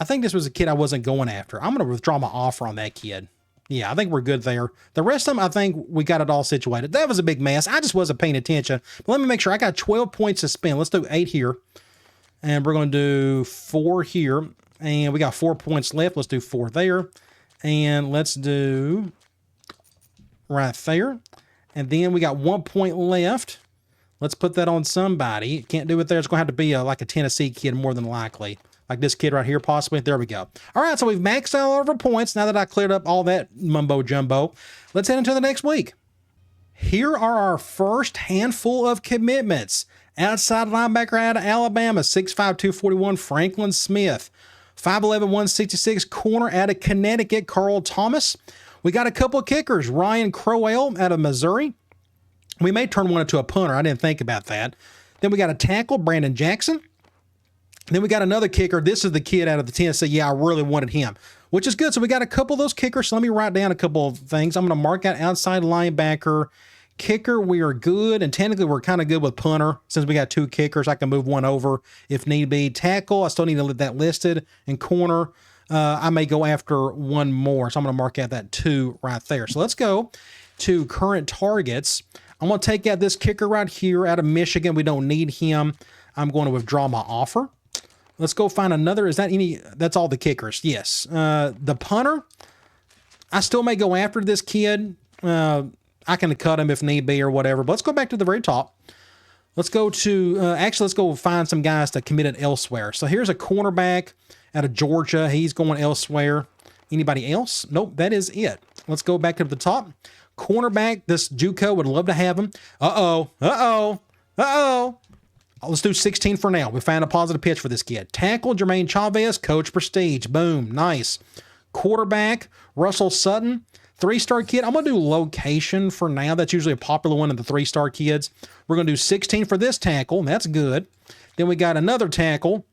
I think this was a kid I wasn't going after. I'm going to withdraw my offer on that kid. Yeah, I think we're good there. The rest of them, I think we got it all situated. That was a big mess. I just wasn't paying attention. But let me make sure. I got 12 points to spend. Let's do 8 here. And we're going to do 4 here. And we got 4 points left. Let's do 4 there. And let's do right there. And then we got 1 point left. Let's put that on somebody. Can't do it there. It's going to have to be like a Tennessee kid more than likely. Like this kid right here, possibly. There we go. All right, so we've maxed out all of our points. Now that I cleared up all that mumbo jumbo, let's head into the next week. Here are our first handful of commitments. Outside linebacker out of Alabama, 6'5", 241, Franklin Smith. 5'11", 166, corner out of Connecticut, Carl Thomas. We got a couple of kickers. Ryan Crowell out of Missouri. We may turn one into a punter. I didn't think about that. Then we got a tackle, Brandon Jackson. Then we got another kicker. This is the kid out of the Tennessee. Yeah, I really wanted him, which is good. So we got a couple of those kickers. So let me write down a couple of things. I'm going to mark out outside linebacker. Kicker, we are good, and technically we're kind of good with punter. Since we got 2 kickers, I can move one over if need be. Tackle, I still need to leave that listed. And corner, I may go after one more, so I'm going to mark out that 2 right there. So let's go to current targets. I'm going to take out this kicker right here out of Michigan. We don't need him. I'm going to withdraw my offer. Let's go find another. Is that any? That's all the kickers. Yes. The punter, I still may go after this kid. I can cut him if need be or whatever. But let's go back to the very top. Let's go to, actually, let's go find some guys that committed elsewhere. So here's a cornerback out of Georgia. He's going elsewhere. Anybody else? Nope, that is it. Let's go back to the top. Cornerback, this JUCO, would love to have him. Let's do 16 for now. We found a positive pitch for this kid. Tackle, Jermaine Chavez, Coach Prestige. Boom, nice. Quarterback, Russell Sutton. 3-star kid, I'm going to do location for now. That's usually a popular one of the 3-star kids. We're going to do 16 for this tackle, and that's good. Then we got another tackle.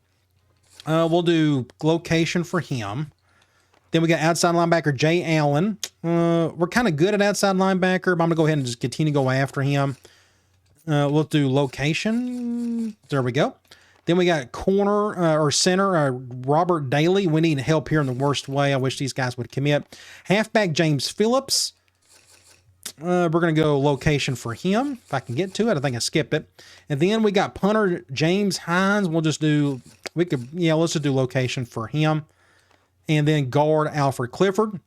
We'll do location for him. Then we got outside linebacker Jay Allen. We're kind of good at outside linebacker, but I'm going to go ahead and just continue to go after him. We'll do location. There we go. Then we got corner or center, Robert Daly. We need help here in the worst way. I wish these guys would commit. Halfback James Phillips. We're going to go location for him. If I can get to it, I think I skipped it. And then we got punter James Hines. We'll just do, let's just do location for him. And then guard Alfred Clifford.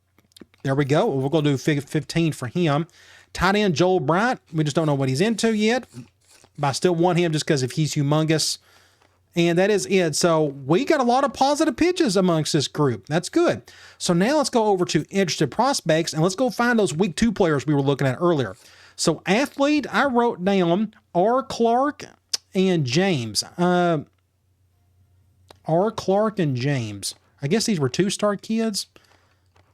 There we go. We'll go do 15 for him. Tight end Joel Bryant. We just don't know what he's into yet. But I still want him just because if he's humongous. And that is it. So we got a lot of positive pitches amongst this group. That's good. So now let's go over to interested prospects and let's go find those week 2 players we were looking at earlier. So athlete, I wrote down R. Clark and James. R. Clark and James. I guess these were 2-star kids.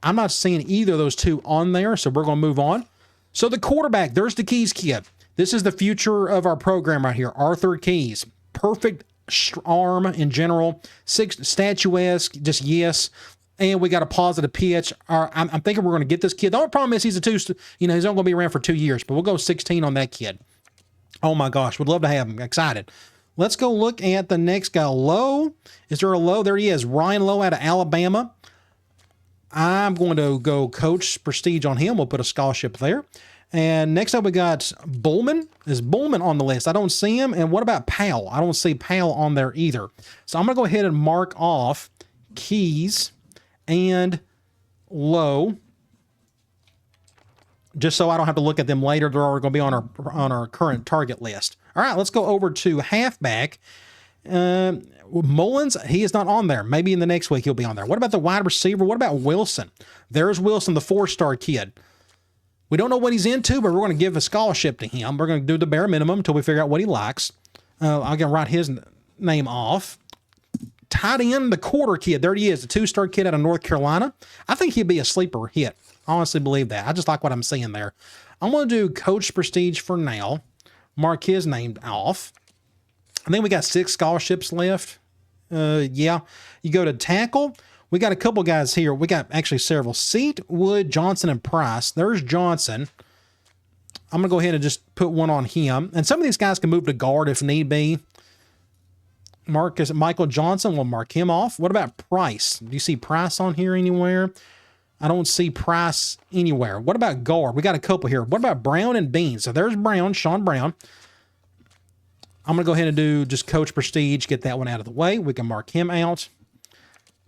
I'm not seeing either of those 2 on there, so we're going to move on. So the quarterback, there's the Keys kid. This is the future of our program right here. Arthur Keys. Perfect arm in general, statuesque, just yes. And we got a positive pitch. I'm thinking we're going to get this kid. The only problem is he's he's only going to be around for 2 years, but we'll go 16 on that kid. Oh my gosh, would love to have him. Excited. Let's go look at the next guy. Lowe. Is there a Lowe? There he is. Ryan Lowe out of Alabama. I'm going to go Coach Prestige on him. We'll put a scholarship there. And next up, we got Bullman. Is Bullman on the list? I don't see him. And what about Powell? I don't see Powell on there either. So I'm going to go ahead and mark off Keys and Lowe, just so I don't have to look at them later. They're already going to be on our current target list. All right, let's go over to halfback. Mullins, he is not on there. Maybe in the next week he'll be on there. What about the wide receiver? What about Wilson? There's Wilson, the 4-star kid. We don't know what he's into, but we're going to give a scholarship to him. We're going to do the bare minimum until we figure out what he likes. I'm going to write his name off. Tight end, the quarter kid. There he is, the 2-star kid out of North Carolina. I think he'd be a sleeper hit. I honestly believe that. I just like what I'm seeing there. I'm going to do Coach Prestige for now. Mark his name off. I think we got 6 scholarships left. Yeah. You go to tackle. We got a couple guys here. We got actually several. Seat, Wood, Johnson, and Price. There's Johnson. I'm going to go ahead and just put one on him. And some of these guys can move to guard if need be. Michael Johnson, we'll mark him off. What about Price? Do you see Price on here anywhere? I don't see Price anywhere. What about guard? We got a couple here. What about Brown and Bean? So there's Brown, Sean Brown. I'm going to go ahead and do just Coach Prestige, get that one out of the way. We can mark him out.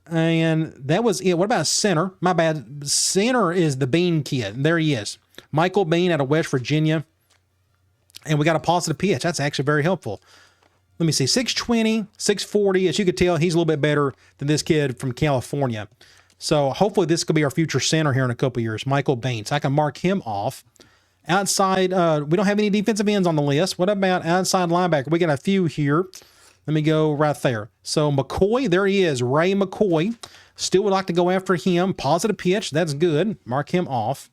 And that was it. What about center? My bad. Center is the Bean kid. There he is. Michael Bean out of West Virginia. And we got a positive pitch. That's actually very helpful. Let me see. 620, 640. As you could tell, he's a little bit better than this kid from California. So hopefully this could be our future center here in a couple years. Michael Bean. So I can mark him off. Outside, we don't have any defensive ends on the list. What about outside linebacker? We got a few here. Let me go right there. So McCoy, there he is, Ray McCoy. Still would like to go after him. Positive pitch, that's good. Mark him off.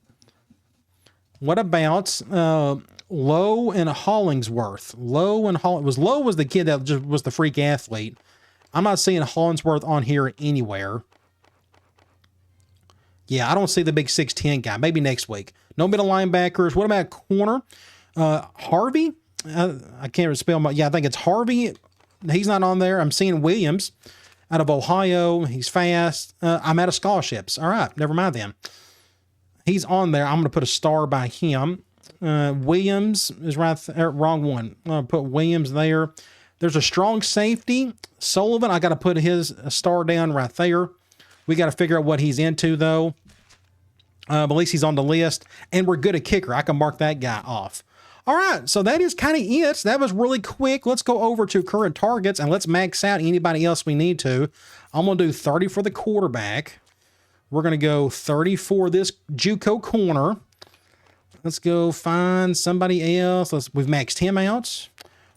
What about Lowe and Hollingsworth? Lowe was the kid that just was the freak athlete. I'm not seeing Hollingsworth on here anywhere. Yeah, I don't see the big 6'10 guy. Maybe next week. No middle linebackers. What about corner? Harvey? I can't spell my... Yeah, I think it's Harvey. He's not on there. I'm seeing Williams out of Ohio. He's fast. I'm out of scholarships. All right, never mind then. He's on there. I'm going to put a star by him. Williams is right there. Wrong one. I'm going to put Williams there. There's a strong safety. Sullivan, I got to put his star down right there. We got to figure out what he's into, though. But at least he's on the list. And we're good at kicker. I can mark that guy off. All right, so that is kind of it. That was really quick. Let's go over to current targets, and let's max out anybody else we need to. I'm going to do 30 for the quarterback. We're going to go 30 for this JUCO corner. Let's go find somebody else. We've maxed him out.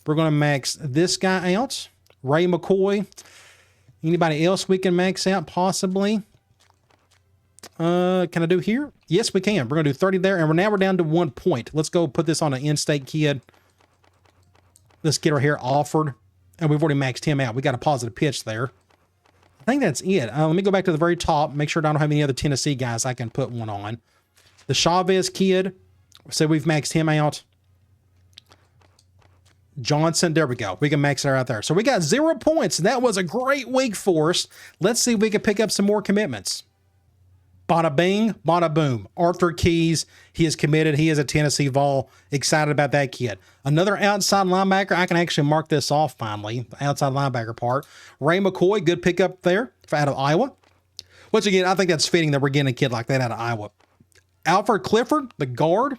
We're going to max this guy out. Ray McCoy. Anybody else we can max out possibly? Can I do here? Yes, we can. We're going to do 30 there, and now we're down to 1 point. Let's go put this on an in-state kid. This kid right here offered, and we've already maxed him out. We got a positive pitch there. I think that's it. Let me go back to the very top, make sure I don't have any other Tennessee guys I can put one on. The Chavez kid, so we've maxed him out. Johnson, there we go. We can max it out there. So we got 0 points. That was a great week for us. Let's see if we can pick up some more commitments. Bada bing, bada boom. Arthur Keys, he is committed. He is a Tennessee Vol. Excited about that kid. Another outside linebacker. I can actually mark this off finally. The outside linebacker part. Ray McCoy, good pickup there out of Iowa. Once again, I think that's fitting that we're getting a kid like that out of Iowa. Alfred Clifford, the guard.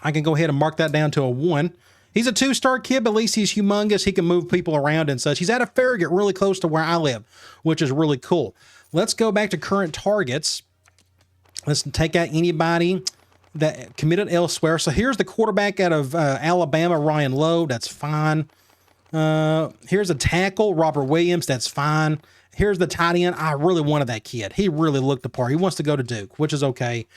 I can go ahead and mark that down to a 1. He's a 2-star kid, but at least he's humongous. He can move people around and such. He's out of Farragut, really close to where I live, which is really cool. Let's go back to current targets. Let's take out anybody that committed elsewhere. So here's the quarterback out of Alabama, Ryan Lowe. That's fine. Here's a tackle, Robert Williams. That's fine. Here's the tight end. I really wanted that kid. He really looked the part. He wants to go to Duke, which is okay.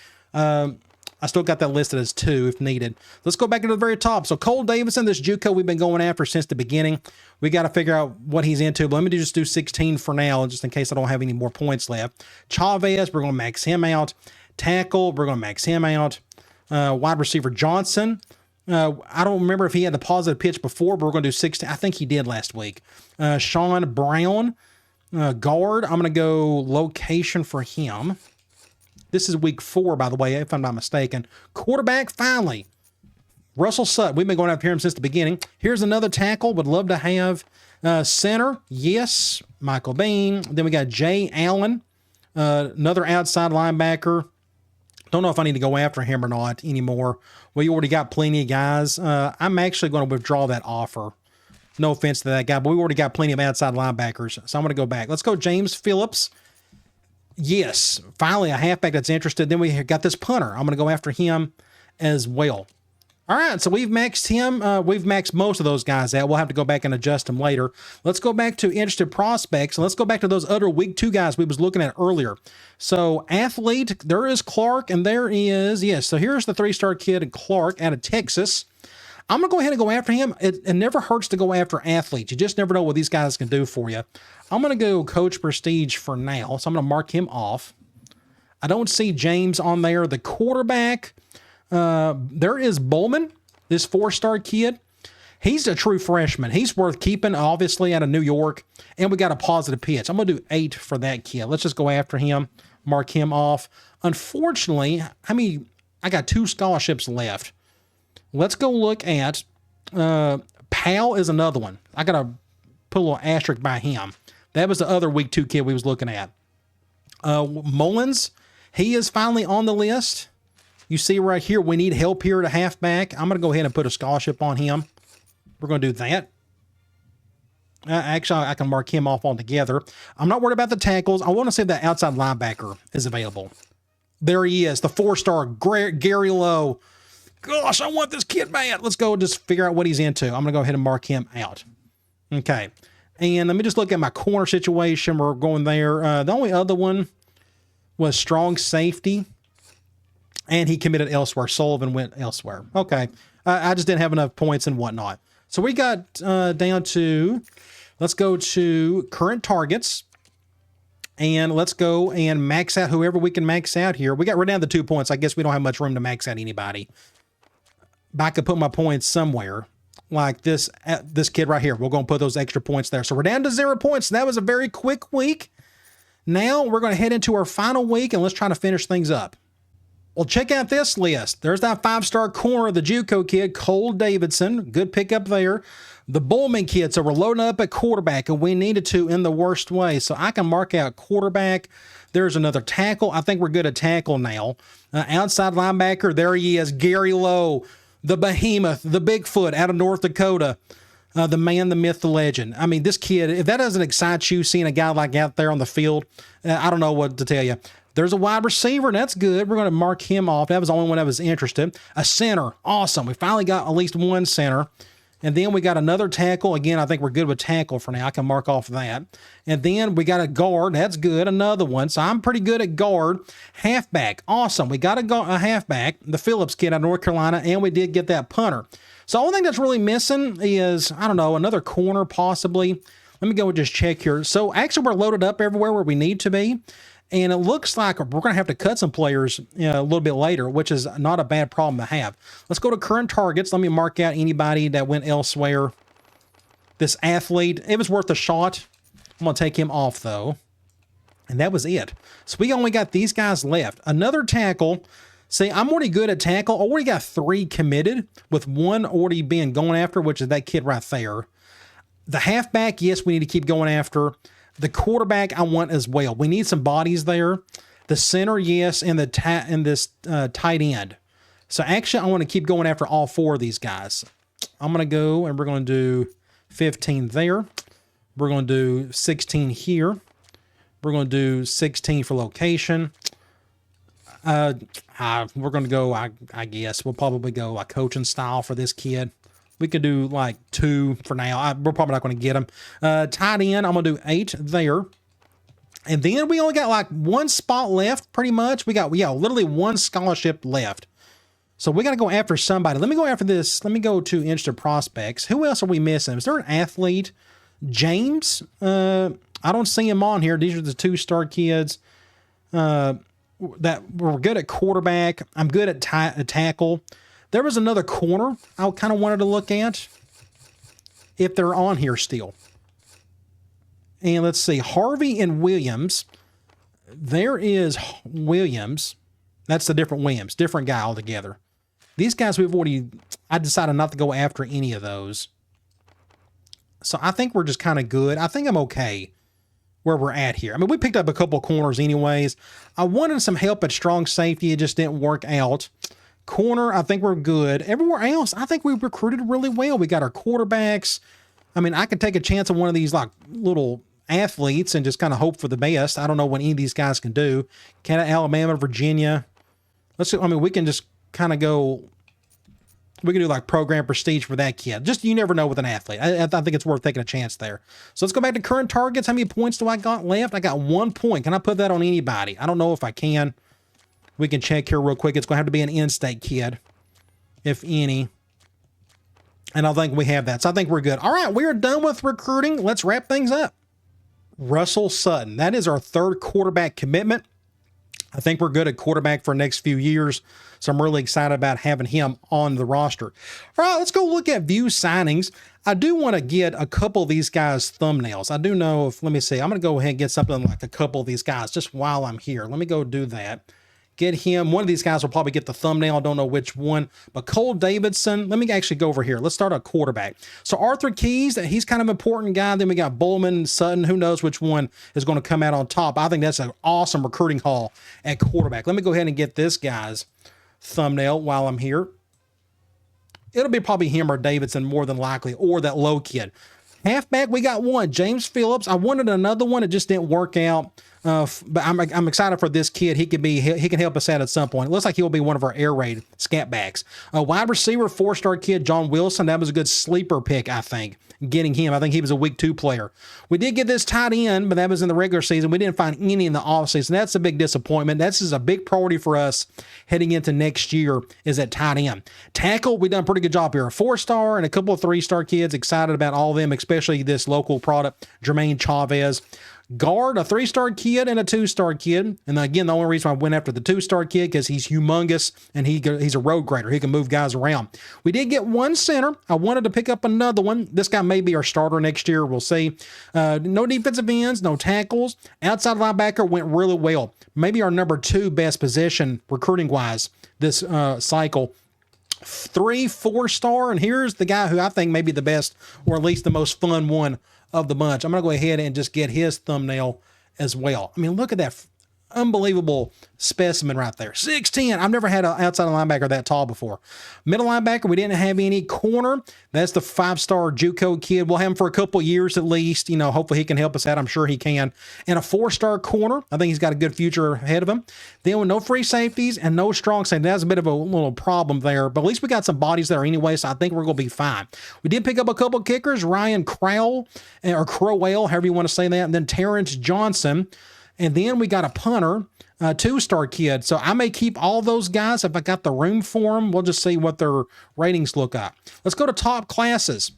I still got that listed as 2 if needed. Let's go back to the very top. So Cole Davidson, this JUCO we've been going after since the beginning. We got to figure out what he's into, but let me just do 16 for now, just in case I don't have any more points left. Chavez, we're going to max him out. Tackle, we're going to max him out. Wide receiver Johnson. I don't remember if he had the positive pitch before, but we're going to do 16. I think he did last week. Sean Brown, guard. I'm going to go location for him. This is week 4, by the way, if I'm not mistaken. Quarterback, finally. Russell Sutton. We've been going after him since the beginning. Here's another tackle. Would love to have center. Yes. Michael Bean. Then we got Jay Allen. Another outside linebacker. Don't know if I need to go after him or not anymore. We already got plenty of guys. I'm actually going to withdraw that offer. No offense to that guy, but we already got plenty of outside linebackers. So I'm going to go back. Let's go James Phillips. Yes, finally a halfback that's interested. Then we got this punter. I'm going to go after him as well. All right, so we've maxed him. We've maxed most of those guys out. We'll have to go back and adjust them later. Let's go back to interested prospects, and let's go back to those other week 2 guys we was looking at earlier. So athlete, there is Clark, and there is, yes, so here's the 3-star kid, Clark, out of Texas. I'm going to go ahead and go after him. It never hurts to go after athletes. You just never know what these guys can do for you. I'm going to go Coach Prestige for now, so I'm going to mark him off. I don't see James on there. The quarterback, there is Bowman, this 4-star kid. He's a true freshman. He's worth keeping, obviously, out of New York. And we got a positive pitch. I'm going to do 8 for that kid. Let's just go after him, mark him off. Unfortunately, I got 2 scholarships left. Let's go look at Powell is another one. I got to put a little asterisk by him. That was the other week 2 kid we was looking at. Mullins, he is finally on the list. You see right here, we need help here at halfback. I'm going to go ahead and put a scholarship on him. We're going to do that. Actually, I can mark him off altogether. I'm not worried about the tackles. I want to see if that outside linebacker is available. There he is, the 4-star Gary Lowe. Gosh, I want this kid bad. Let's go just figure out what he's into. I'm going to go ahead and mark him out. Okay. And let me just look at my corner situation. We're going there. The only other one was strong safety. And he committed elsewhere. Sullivan went elsewhere. Okay. I just didn't have enough points and whatnot. So we got down to, let's go to current targets. And let's go and max out whoever we can max out here. We got right down to 2 points. I guess we don't have much room to max out anybody. But I could put my points somewhere like this kid right here. We're going to put those extra points there. So we're down to 0 points. That was a very quick week. Now we're going to head into our final week and let's try to finish things up. Well, check out this list. There's that 5-star corner, the JUCO kid, Cole Davidson. Good pickup there. The Bowman kid, so we're loading up at quarterback, and we needed to in the worst way. So I can mark out quarterback. There's another tackle. I think we're good at tackle now. Outside linebacker, there he is, Gary Lowe, the behemoth, the Bigfoot out of North Dakota. The man, the myth, the legend. I mean, this kid, if that doesn't excite you, seeing a guy like out there on the field, I don't know what to tell you. There's a wide receiver, and that's good. We're going to mark him off. That was the only one I was interested. A center. Awesome. We finally got at least one center. And then we got another tackle. Again, I think we're good with tackle for now. I can mark off that. And then we got a guard. That's good. Another one. So I'm pretty good at guard. Halfback. Awesome. We got a halfback, the Phillips kid out of North Carolina, and we did get that punter. So the only thing that's really missing is, I don't know, another corner possibly. Let me go and just check here. So actually we're loaded up everywhere where we need to be. And it looks like we're going to have to cut some players a little bit later, which is not a bad problem to have. Let's go to current targets. Let me mark out anybody that went elsewhere. This athlete, it was worth a shot. I'm going to take him off, though. And that was it. So we only got these guys left. Another tackle. See, I'm already good at tackle. I already got 3 committed, with 1 already being going after, which is that kid right there. The halfback, yes, we need to keep going after. The quarterback I want as well. We need some bodies there. The center, yes, and this tight end. So actually, I want to keep going after all 4 of these guys. I'm going to go and we're going to do 15 there. We're going to do 16 here. We're going to do 16 for location. We're going to go, I guess, we'll probably go like coaching style for this kid. We could do like 2 for now. We're probably not going to get them. Tight end, I'm going to do 8 there. And then we only got like 1 spot left, pretty much. We got, literally 1 scholarship left. So we got to go after somebody. Let me go after this. Let me go to instant prospects. Who else are we missing? Is there an athlete? James? I don't see him on here. These are the 2-star kids that were good at quarterback. I'm good at tackle. There was another corner I kind of wanted to look at, if they're on here still. And let's see, Harvey and Williams. There is Williams. That's the different Williams, different guy altogether. These guys I decided not to go after any of those. So I think we're just kind of good. I think I'm okay where we're at here. I mean, we picked up a couple of corners anyways. I wanted some help at strong safety. It just didn't work out. Corner, I think we're good. Everywhere else, I think we recruited really well. We got our quarterbacks. I mean, I could take a chance on one of these like little athletes and just kind of hope for the best. I don't know what any of these guys can do. Alabama, Virginia. We can just kind of go. We can do like program prestige for that kid. Just, you never know with an athlete. I think it's worth taking a chance there. So let's go back to current targets. How many points do I got left? I got 1 point. Can I put that on anybody? I don't know if I can. We can check here real quick. It's going to have to be an in-state kid, if any. And I think we have that. So I think we're good. All right, we are done with recruiting. Let's wrap things up. Russell Sutton. That is our third quarterback commitment. I think we're good at quarterback for the next few years. So I'm really excited about having him on the roster. All right, let's go look at view signings. I do want to get a couple of these guys' thumbnails. I do know if, let me see, I'm going to go ahead and get something like a couple of these guys just while I'm here. Let me go do that. Get him. One of these guys will probably get the thumbnail. I don't know which one. But Cole Davidson, let me actually go over here. Let's start a quarterback. So Arthur Keys, he's kind of an important guy. Then we got Bowman, Sutton. Who knows which one is going to come out on top. I think that's an awesome recruiting haul at quarterback. Let me go ahead and get this guy's thumbnail while I'm here. It'll be probably him or Davidson more than likely, or that low kid. Halfback, we got one, James Phillips. I wanted another one. It just didn't work out. But I'm excited for this kid. He can help us out at some point. It looks like he'll be one of our air raid scat backs. A wide receiver, 4-star kid, John Wilson. That was a good sleeper pick, I think. Getting him. I think he was a week 2 player. We did get this tight end, but that was in the regular season. We didn't find any in the offseason. That's a big disappointment. That's just a big priority for us heading into next year is at tight end. Tackle, we done a pretty good job here. A 4-star and a couple of 3-star kids. Excited about all of them, especially this local product, Jermaine Chavez. Guard, a 3-star kid and a 2-star kid. And again, the only reason I went after the 2-star kid because he's humongous and he's a road grader. He can move guys around. We did get one center. I wanted to pick up another one. This guy may be our starter next year. We'll see. No defensive ends, no tackles. Outside linebacker went really well. Maybe our number 2 best position recruiting-wise this cycle. 3 4-star, and here's the guy who I think may be the best, or at least the most fun one of the bunch. I'm going to go ahead and just get his thumbnail as well. I mean, look at that unbelievable specimen right there. 6'10". I've never had an outside linebacker that tall before. Middle linebacker, we didn't have any. Corner, that's the 5-star JUCO kid. We'll have him for a couple years at least. You know, hopefully he can help us out. I'm sure he can. And a 4-star corner. I think he's got a good future ahead of him. Then with no free safeties and no strong safety. That's a bit of a little problem there, but at least we got some bodies there anyway, so I think we're going to be fine. We did pick up a couple kickers, Ryan Crowell, or Crowell, however you want to say that, and then Terrence Johnson. And then we got a punter, a 2-star kid. So I may keep all those guys if I got the room for them. We'll just see what their ratings look like. Let's go to top classes.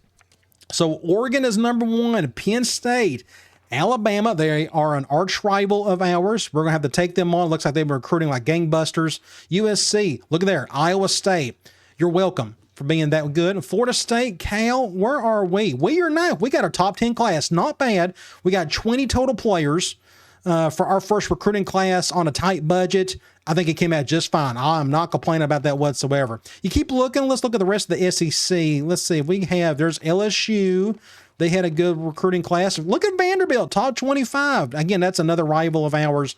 So Oregon is number 1. Penn State, Alabama, they are an arch rival of ours. We're going to have to take them on. Looks like they've been recruiting like gangbusters. USC, look at there. Iowa State, you're welcome for being that good. Florida State, Cal, where are we? We are 9th. We got a top 10 class. Not bad. We got 20 total players. For our first recruiting class on a tight budget, I think it came out just fine. I'm not complaining about that whatsoever. You keep looking. Let's look at the rest of the SEC. Let's see if we have, there's LSU. They had a good recruiting class. Look at Vanderbilt, top 25. Again, that's another rival of ours.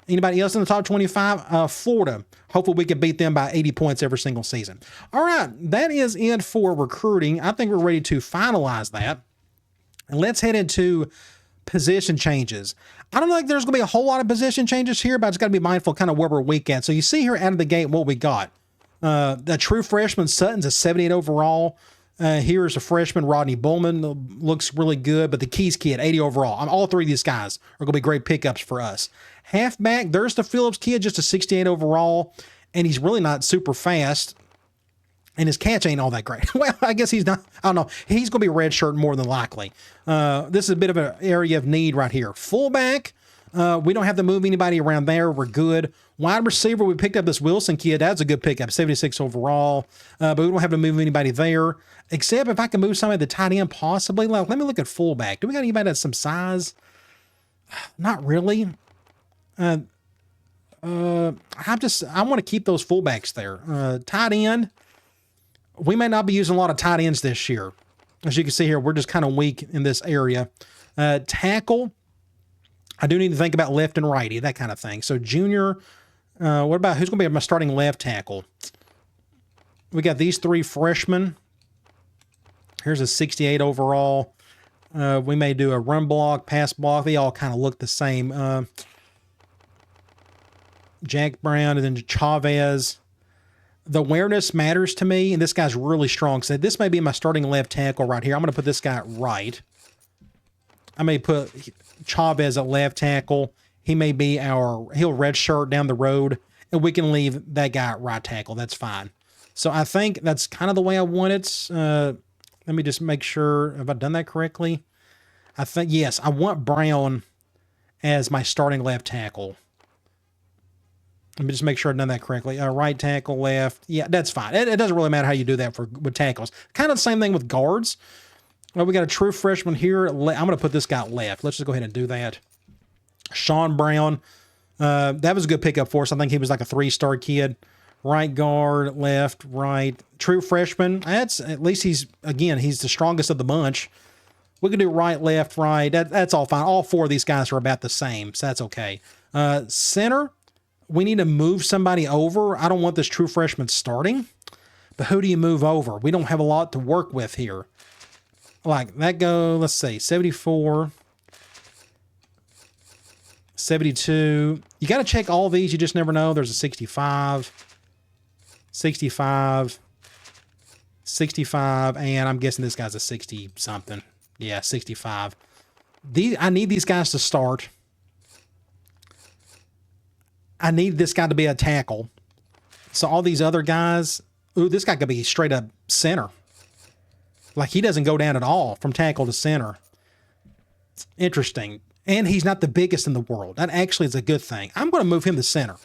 Anybody else in the top 25? Florida. Hopefully we can beat them by 80 points every single season. All right, that is it for recruiting. I think we're ready to finalize that. And let's head into position changes. I don't think there's going to be a whole lot of position changes here, but I just got to be mindful kind of where we're weak at. So you see here out of the gate what we got. The true freshman Sutton's a 78 overall. Here's a freshman, Rodney Bowman, looks really good, but the Keys kid, 80 overall. All 3 of these guys are going to be great pickups for us. Halfback, there's the Phillips kid, just a 68 overall, and he's really not super fast. And his catch ain't all that great. Well, I guess he's not. I don't know. He's going to be redshirt more than likely. This is a bit of an area of need right here. Fullback, we don't have to move anybody around there. We're good. Wide receiver, we picked up this Wilson kid. That's a good pickup, 76 overall. But we don't have to move anybody there. Except if I can move somebody to tight end, possibly. Let me look at fullback. Do we got anybody that's some size? Not really. I want to keep those fullbacks there. Tight end. We may not be using a lot of tight ends this year. As you can see here, we're just kind of weak in this area. Tackle, I do need to think about left and righty, that kind of thing. So junior, what about who's going to be my starting left tackle? We got these 3 freshmen. Here's a 68 overall. We may do a run block, pass block. They all kind of look the same. Jack Brown and then Chavez. The awareness matters to me, and this guy's really strong. So this may be my starting left tackle right here. I'm going to put this guy right. I may put Chavez at left tackle. He may be he'll redshirt down the road, and we can leave that guy at right tackle. That's fine. So I think that's kind of the way I want it. Let me just make sure. Have I done that correctly? I think, yes, I want Brown as my starting left tackle. Let me just make sure I've done that correctly. Right tackle, left. Yeah, that's fine. It doesn't really matter how you do that with tackles. Kind of the same thing with guards. Well, we got a true freshman here. I'm going to put this guy left. Let's just go ahead and do that. Sean Brown. That was a good pickup for us. I think he was like a 3-star kid. Right guard, left, right. True freshman. That's at least he's the strongest of the bunch. We can do right, left, right. That's all fine. All 4 of these guys are about the same, so that's okay. Center, we need to move somebody over. I don't want this true freshman starting, but who do you move over? We don't have a lot to work with here. Like that let's see, 74, 72. You got to check all these. You just never know. There's a 65, 65, 65, and I'm guessing this guy's a 60-something. Yeah, 65. I need these guys to start. I need this guy to be a tackle. So all these other guys, this guy could be straight up center. Like he doesn't go down at all from tackle to center. Interesting. And he's not the biggest in the world. That actually is a good thing. I'm going to move him to center.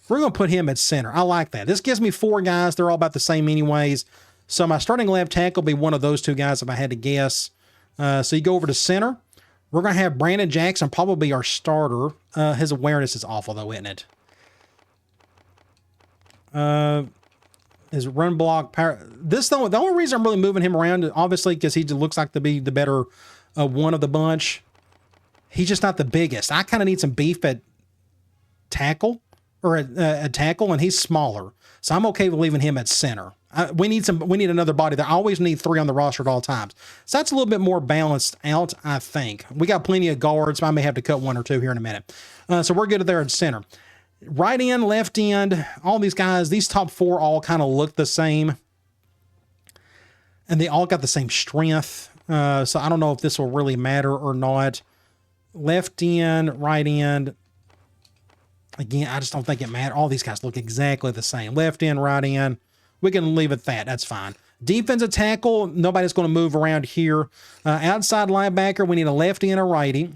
We're going to put him at center. I like that. This gives me 4 guys. They're all about the same anyways. So my starting left tackle will be one of those 2 guys if I had to guess. So you go over to center. We're going to have Brandon Jackson probably our starter. His awareness is awful though, isn't it? His run block power. The only reason I'm really moving him around, obviously, because he looks like to be the better one of the bunch. He's just not the biggest. I kind of need some beef at tackle or at tackle, and he's smaller. So I'm okay with leaving him at center. We need another body there. I always need 3 on the roster at all times. So that's a little bit more balanced out, I think. We got plenty of guards. I may have to cut 1 or 2 here in a minute. So we're good there at center. Right end, left end, all these guys, these top 4 all kind of look the same. And they all got the same strength. So I don't know if this will really matter or not. Left end, right end. Again, I just don't think it matters. All these guys look exactly the same. Left end, right end. We can leave it at that. That's fine. Defensive tackle, nobody's going to move around here. Outside linebacker, we need a lefty and a righty.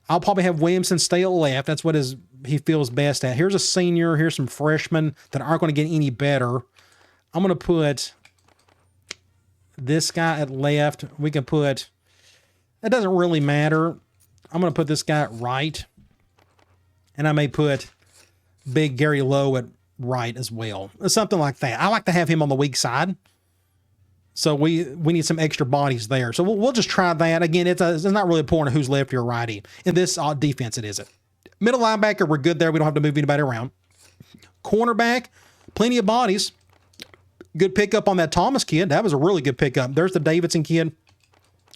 I'll probably have Williamson stay at left. That's what he feels best at. Here's a senior. Here's some freshmen that aren't going to get any better. I'm going to put this guy at left. We can put, it doesn't really matter. I'm going to put this guy at right. And I may put big Gary Lowe at right as well. Something like that. I like to have him on the weak side. So we need some extra bodies there. So we'll just try that. Again, it's not really important who's lefty or righty. In this defense, it isn't. Middle linebacker, we're good there. We don't have to move anybody around. Cornerback, plenty of bodies. Good pickup on that Thomas kid. That was a really good pickup. There's the Davidson kid,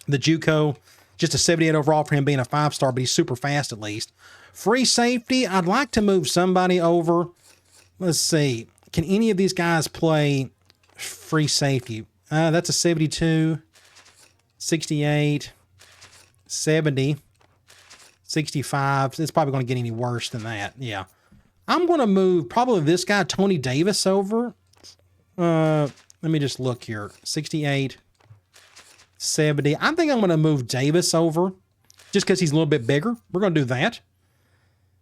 the JUCO. Just a 78 overall for him being a 5-star, but he's super fast at least. Free safety, I'd like to move somebody over. Let's see. Can any of these guys play free safety? That's a 72, 68, 70, 65. It's probably going to get any worse than that. Yeah. I'm going to move probably this guy, Tony Davis, over. Let me just look here. 68, 70. I think I'm going to move Davis over just because he's a little bit bigger. We're going to do that.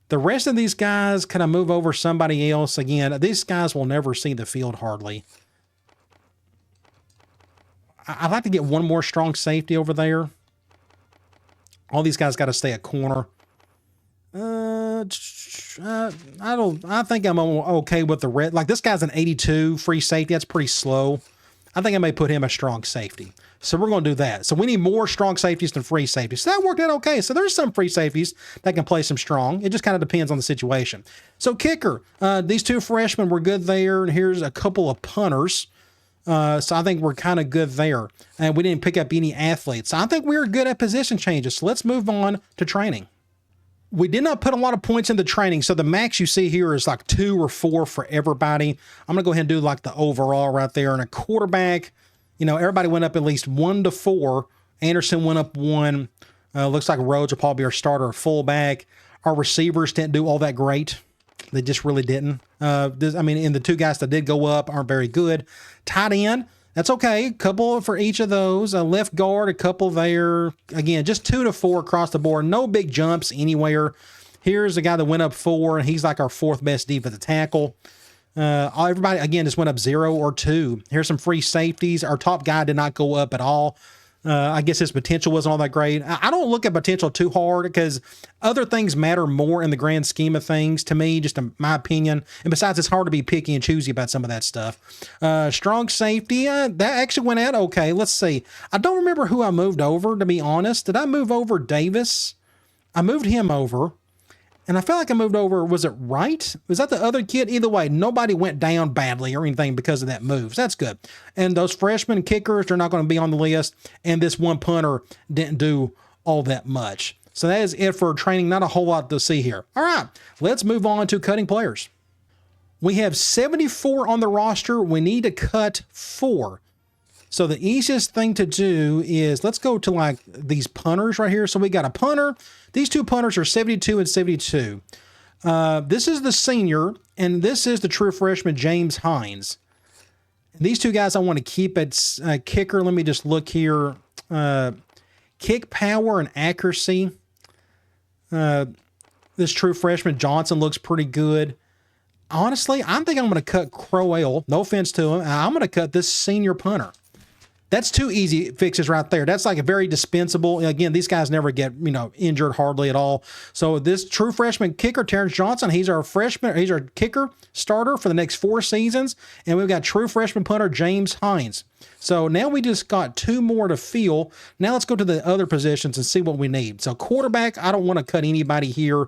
The rest of these guys, can I move over somebody else? Again, these guys will never see the field hardly. I'd like to get one more strong safety over there. All these guys got to stay at corner. I think I'm okay with the red. Like this guy's an 82 free safety. That's pretty slow. I think I may put him a strong safety. So we're going to do that. So we need more strong safeties than free safeties. So that worked out okay. So there's some free safeties that can play some strong. It just kind of depends on the situation. So kicker, these 2 freshmen were good there. And here's a couple of punters. So I think we're kind of good there. And we didn't pick up any athletes. So I think we were good at position changes. So let's move on to training. We did not put a lot of points into training. So the max you see here is like 2 or 4 for everybody. I'm going to go ahead and do like the overall right there. And a quarterback, you know, everybody went up at least 1 to 4. Anderson went up 1. Looks like Rhodes will probably be our starter or fullback. Our receivers didn't do all that great. They just really didn't. And the 2 guys that did go up aren't very good. Tight end, That's okay. A couple for each of those. A left guard, a couple there. Again, just 2 to 4 across the board. No big jumps anywhere. Here's the guy that went up 4, and he's like our 4th best defensive tackle. Everybody, again, just went up 0 or 2. Here's some free safeties. Our top guy did not go up at all. I guess his potential wasn't all that great. I don't look at potential too hard because other things matter more in the grand scheme of things to me, just in my opinion. And besides, it's hard to be picky and choosy about some of that stuff. Strong safety, that actually went out okay. Let's see. I don't remember who I moved over, to be honest. Did I move over Davis? I moved him over. And I feel like I moved over, was it Wright? Was that the other kid? Either way, nobody went down badly or anything because of that move. So that's good. And those freshman kickers, they're not going to be on the list. And this one punter didn't do all that much. So that is it for training. Not a whole lot to see here. All right, let's move on to cutting players. We have 74 on the roster. We need to cut 4. So the easiest thing to do is, let's go to like these punters right here. So we got a punter. These 2 punters are 72 and 72. This is the senior, and this is the true freshman, James Hines. And these 2 guys I want to keep at kicker. Let me just look here. Kick power and accuracy. This true freshman, Johnson, looks pretty good. Honestly, I think I'm going to cut Crowell. No offense to him. I'm going to cut this senior punter. That's 2 easy fixes right there. That's like a very dispensable. Again, these guys never get, injured hardly at all. So this true freshman kicker, Terrence Johnson, he's our freshman, he's our kicker starter for the next 4 seasons. And we've got true freshman punter, James Hines. So now we just got 2 more to fill. Now let's go to the other positions and see what we need. So quarterback, I don't want to cut anybody here.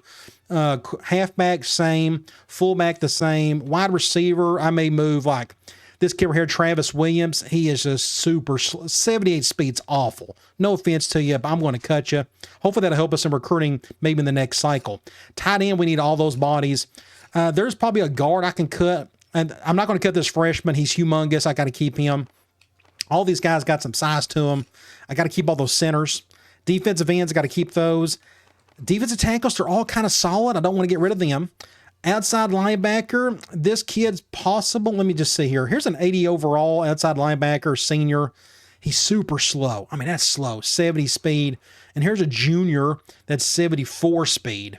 Halfback, same. Fullback, the same. Wide receiver, I may move like this kid right here, Travis Williams. He is just super slow. 78 speed's awful. No offense to you, but I'm going to cut you. Hopefully that'll help us in recruiting maybe in the next cycle. Tight end, we need all those bodies. There's probably a guard I can cut. And I'm not going to cut this freshman. He's humongous. I got to keep him. All these guys got some size to them. I got to keep all those centers. Defensive ends, I got to keep those. Defensive tackles, they're all kind of solid. I don't want to get rid of them. Outside linebacker, this kid's possible. Let me just see here. Here's an 80 overall outside linebacker, senior. He's super slow. I mean, that's slow. 70 speed. And here's a junior that's 74 speed.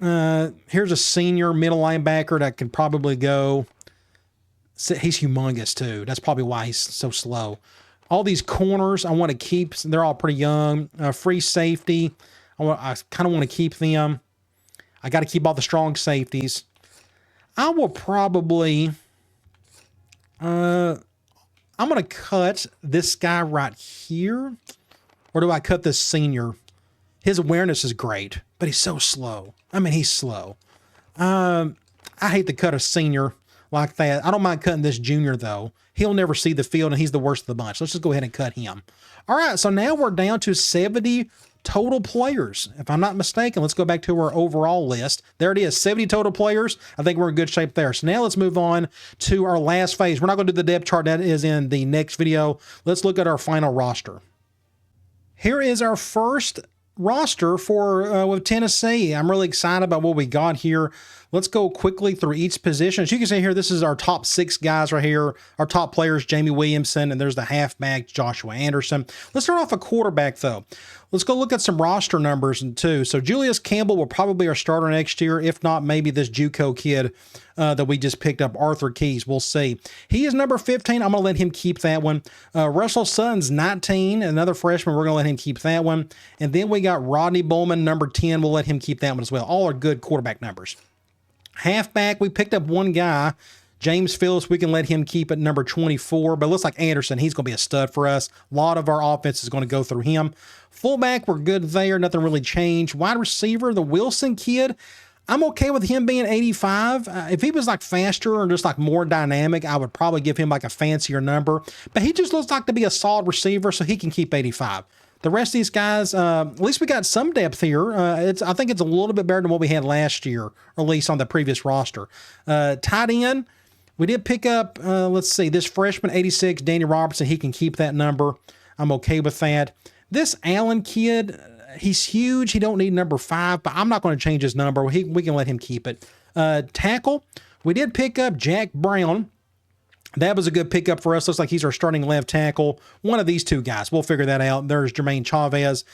Here's a senior middle linebacker that can probably go. He's humongous too. That's probably why he's so slow. All these corners I want to keep. They're all pretty young. Free safety. I kind of want to keep them. I got to keep all the strong safeties. I will probably, I'm going to cut this guy right here. Or do I cut this senior? His awareness is great, but he's so slow. I mean, he's slow. I hate to cut a senior like that. I don't mind cutting this junior, though. He'll never see the field, and he's the worst of the bunch. Let's just go ahead and cut him. All right, so now we're down to 70 total players. If I'm not mistaken, let's go back to our overall list. There it is, 70 total players. I think we're in good shape there. So now let's move on to our last phase. We're not going to do the depth chart. That is in the next video. Let's look at our final roster. Here is our first roster for with Tennessee. I'm really excited about what we got here. Let's go quickly through each position. As you can see here, this is our top 6 guys right here. Our top players, Jamie Williamson, and there's the halfback, Joshua Anderson. Let's start off a quarterback, though. Let's go look at some roster numbers, too. So Julius Campbell will probably be our starter next year. If not, maybe this JUCO kid that we just picked up, Arthur Keys. We'll see. He is number 15. I'm going to let him keep that one. Russell Sutton's 19, another freshman. We're going to let him keep that one. And then we got Rodney Bowman, number 10. We'll let him keep that one as well. All are good quarterback numbers. Halfback, we picked up one guy, James Phillips. We can let him keep at number 24, but it looks like Anderson, he's going to be a stud for us. A lot of our offense is going to go through him. Fullback, we're good there. Nothing really changed. Wide receiver, the Wilson kid, I'm okay with him being 85. If he was like faster or just like more dynamic, I would probably give him like a fancier number, but he just looks like to be a solid receiver, so he can keep 85. The rest of these guys, at least we got some depth here. I think it's a little bit better than what we had last year, or at least on the previous roster. Tight end, we did pick up, let's see, this freshman, 86, Danny Robertson. He can keep that number. I'm okay with that. This Allen kid, he's huge. He don't need number 5, but I'm not going to change his number. We can let him keep it. Tackle, we did pick up Jack Brown. That was a good pickup for us. Looks like he's our starting left tackle. One of these two guys. We'll figure that out. There's Jermaine Chavez.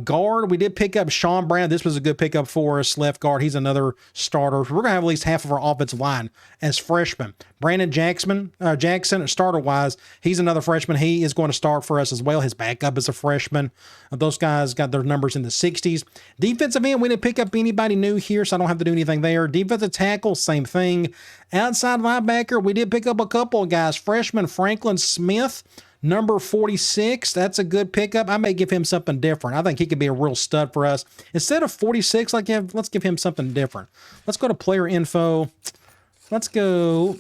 Guard, we did pick up Sean Brown. This was a good pickup for us. Left guard, he's another starter. We're going to have at least half of our offensive line as freshmen. Brandon Jackson, starter-wise, he's another freshman. He is going to start for us as well. His backup is a freshman. Those guys got their numbers in the 60s. Defensive end, we didn't pick up anybody new here, so I don't have to do anything there. Defensive tackle, same thing. Outside linebacker, we did pick up a couple of guys. Freshman Franklin Smith, number 46. That's a good pickup. I may give him something different. I think he could be a real stud for us. Instead of 46, let's give him something different. Let's go to player info. Let's go.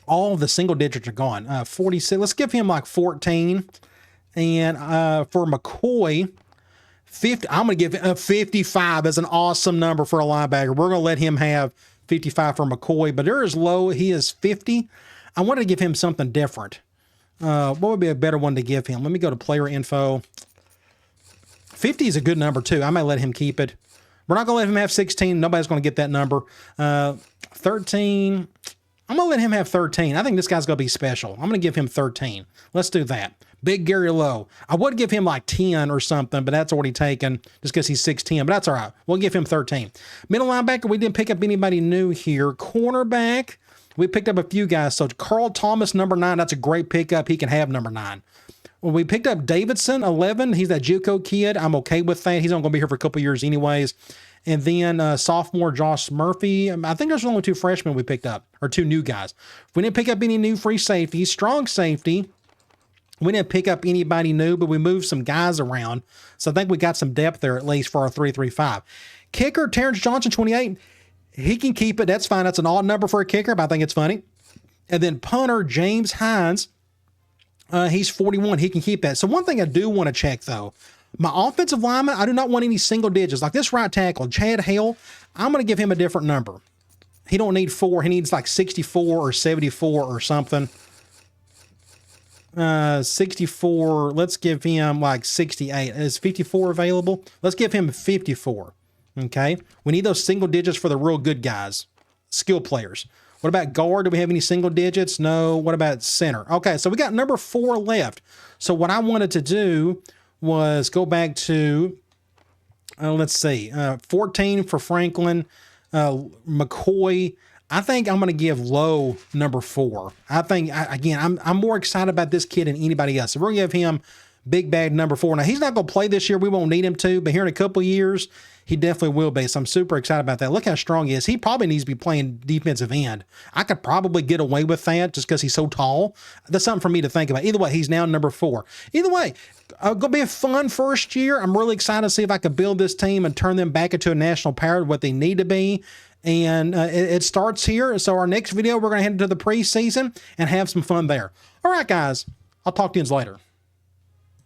All the single digits are gone. 46. Let's give him like 14. And for McCoy, 50. I'm going to give him 55 as an awesome number for a linebacker. We're going to let him have 55 for McCoy, but there is low. He is 50. I want to give him something different. What would be a better one to give him? Let me go to player info. 50 is a good number too. I might let him keep it. We're not going to let him have 16. Nobody's going to get that number. 13. I'm going to let him have 13. I think this guy's going to be special. I'm going to give him 13. Let's do that. Big Gary Lowe. I would give him like 10 or something, but that's already taken just because he's 6'10", but that's all right. We'll give him 13. Middle linebacker, we didn't pick up anybody new here. Cornerback, we picked up a few guys. So Carl Thomas, number 9, that's a great pickup. He can have number 9. Well, we picked up Davidson, 11. He's that JUCO kid. I'm okay with that. He's only going to be here for a couple years anyways. And then sophomore Josh Murphy. I think there's only 2 freshmen we picked up, or 2 new guys. We didn't pick up any new free safeties. Strong safety, we didn't pick up anybody new, but we moved some guys around. So I think we got some depth there at least for our 3-3-5. Kicker, Terrence Johnson, 28. He can keep it. That's fine. That's an odd number for a kicker, but I think it's funny. And then punter, James Hines. He's 41. He can keep that. So one thing I do want to check, though, my offensive lineman, I do not want any single digits. Like this right tackle, Chad Hale, I'm going to give him a different number. He don't need 4. He needs like 64 or 74 or something. 64. Let's give him like 68. Is 54 available? Let's give him 54. Okay. We need those single digits for the real good guys, skill players. What about guard? Do we have any single digits? No. What about center? Okay. So we got number 4 left. So what I wanted to do was go back to, let's see, 14 for Franklin, McCoy. I think I'm going to give Lowe number 4. I think, again, I'm more excited about this kid than anybody else. So we're going to give him big bag number 4. Now, he's not going to play this year. We won't need him to, but here in a couple of years, he definitely will be. So I'm super excited about that. Look how strong he is. He probably needs to be playing defensive end. I could probably get away with that just because he's so tall. That's something for me to think about. Either way, he's now number 4. Either way, going to be a fun first year. I'm really excited to see if I can build this team and turn them back into a national power, what they need to be. And it starts here. So our next video, we're going to head into the preseason and have some fun there. All right, guys. I'll talk to you later.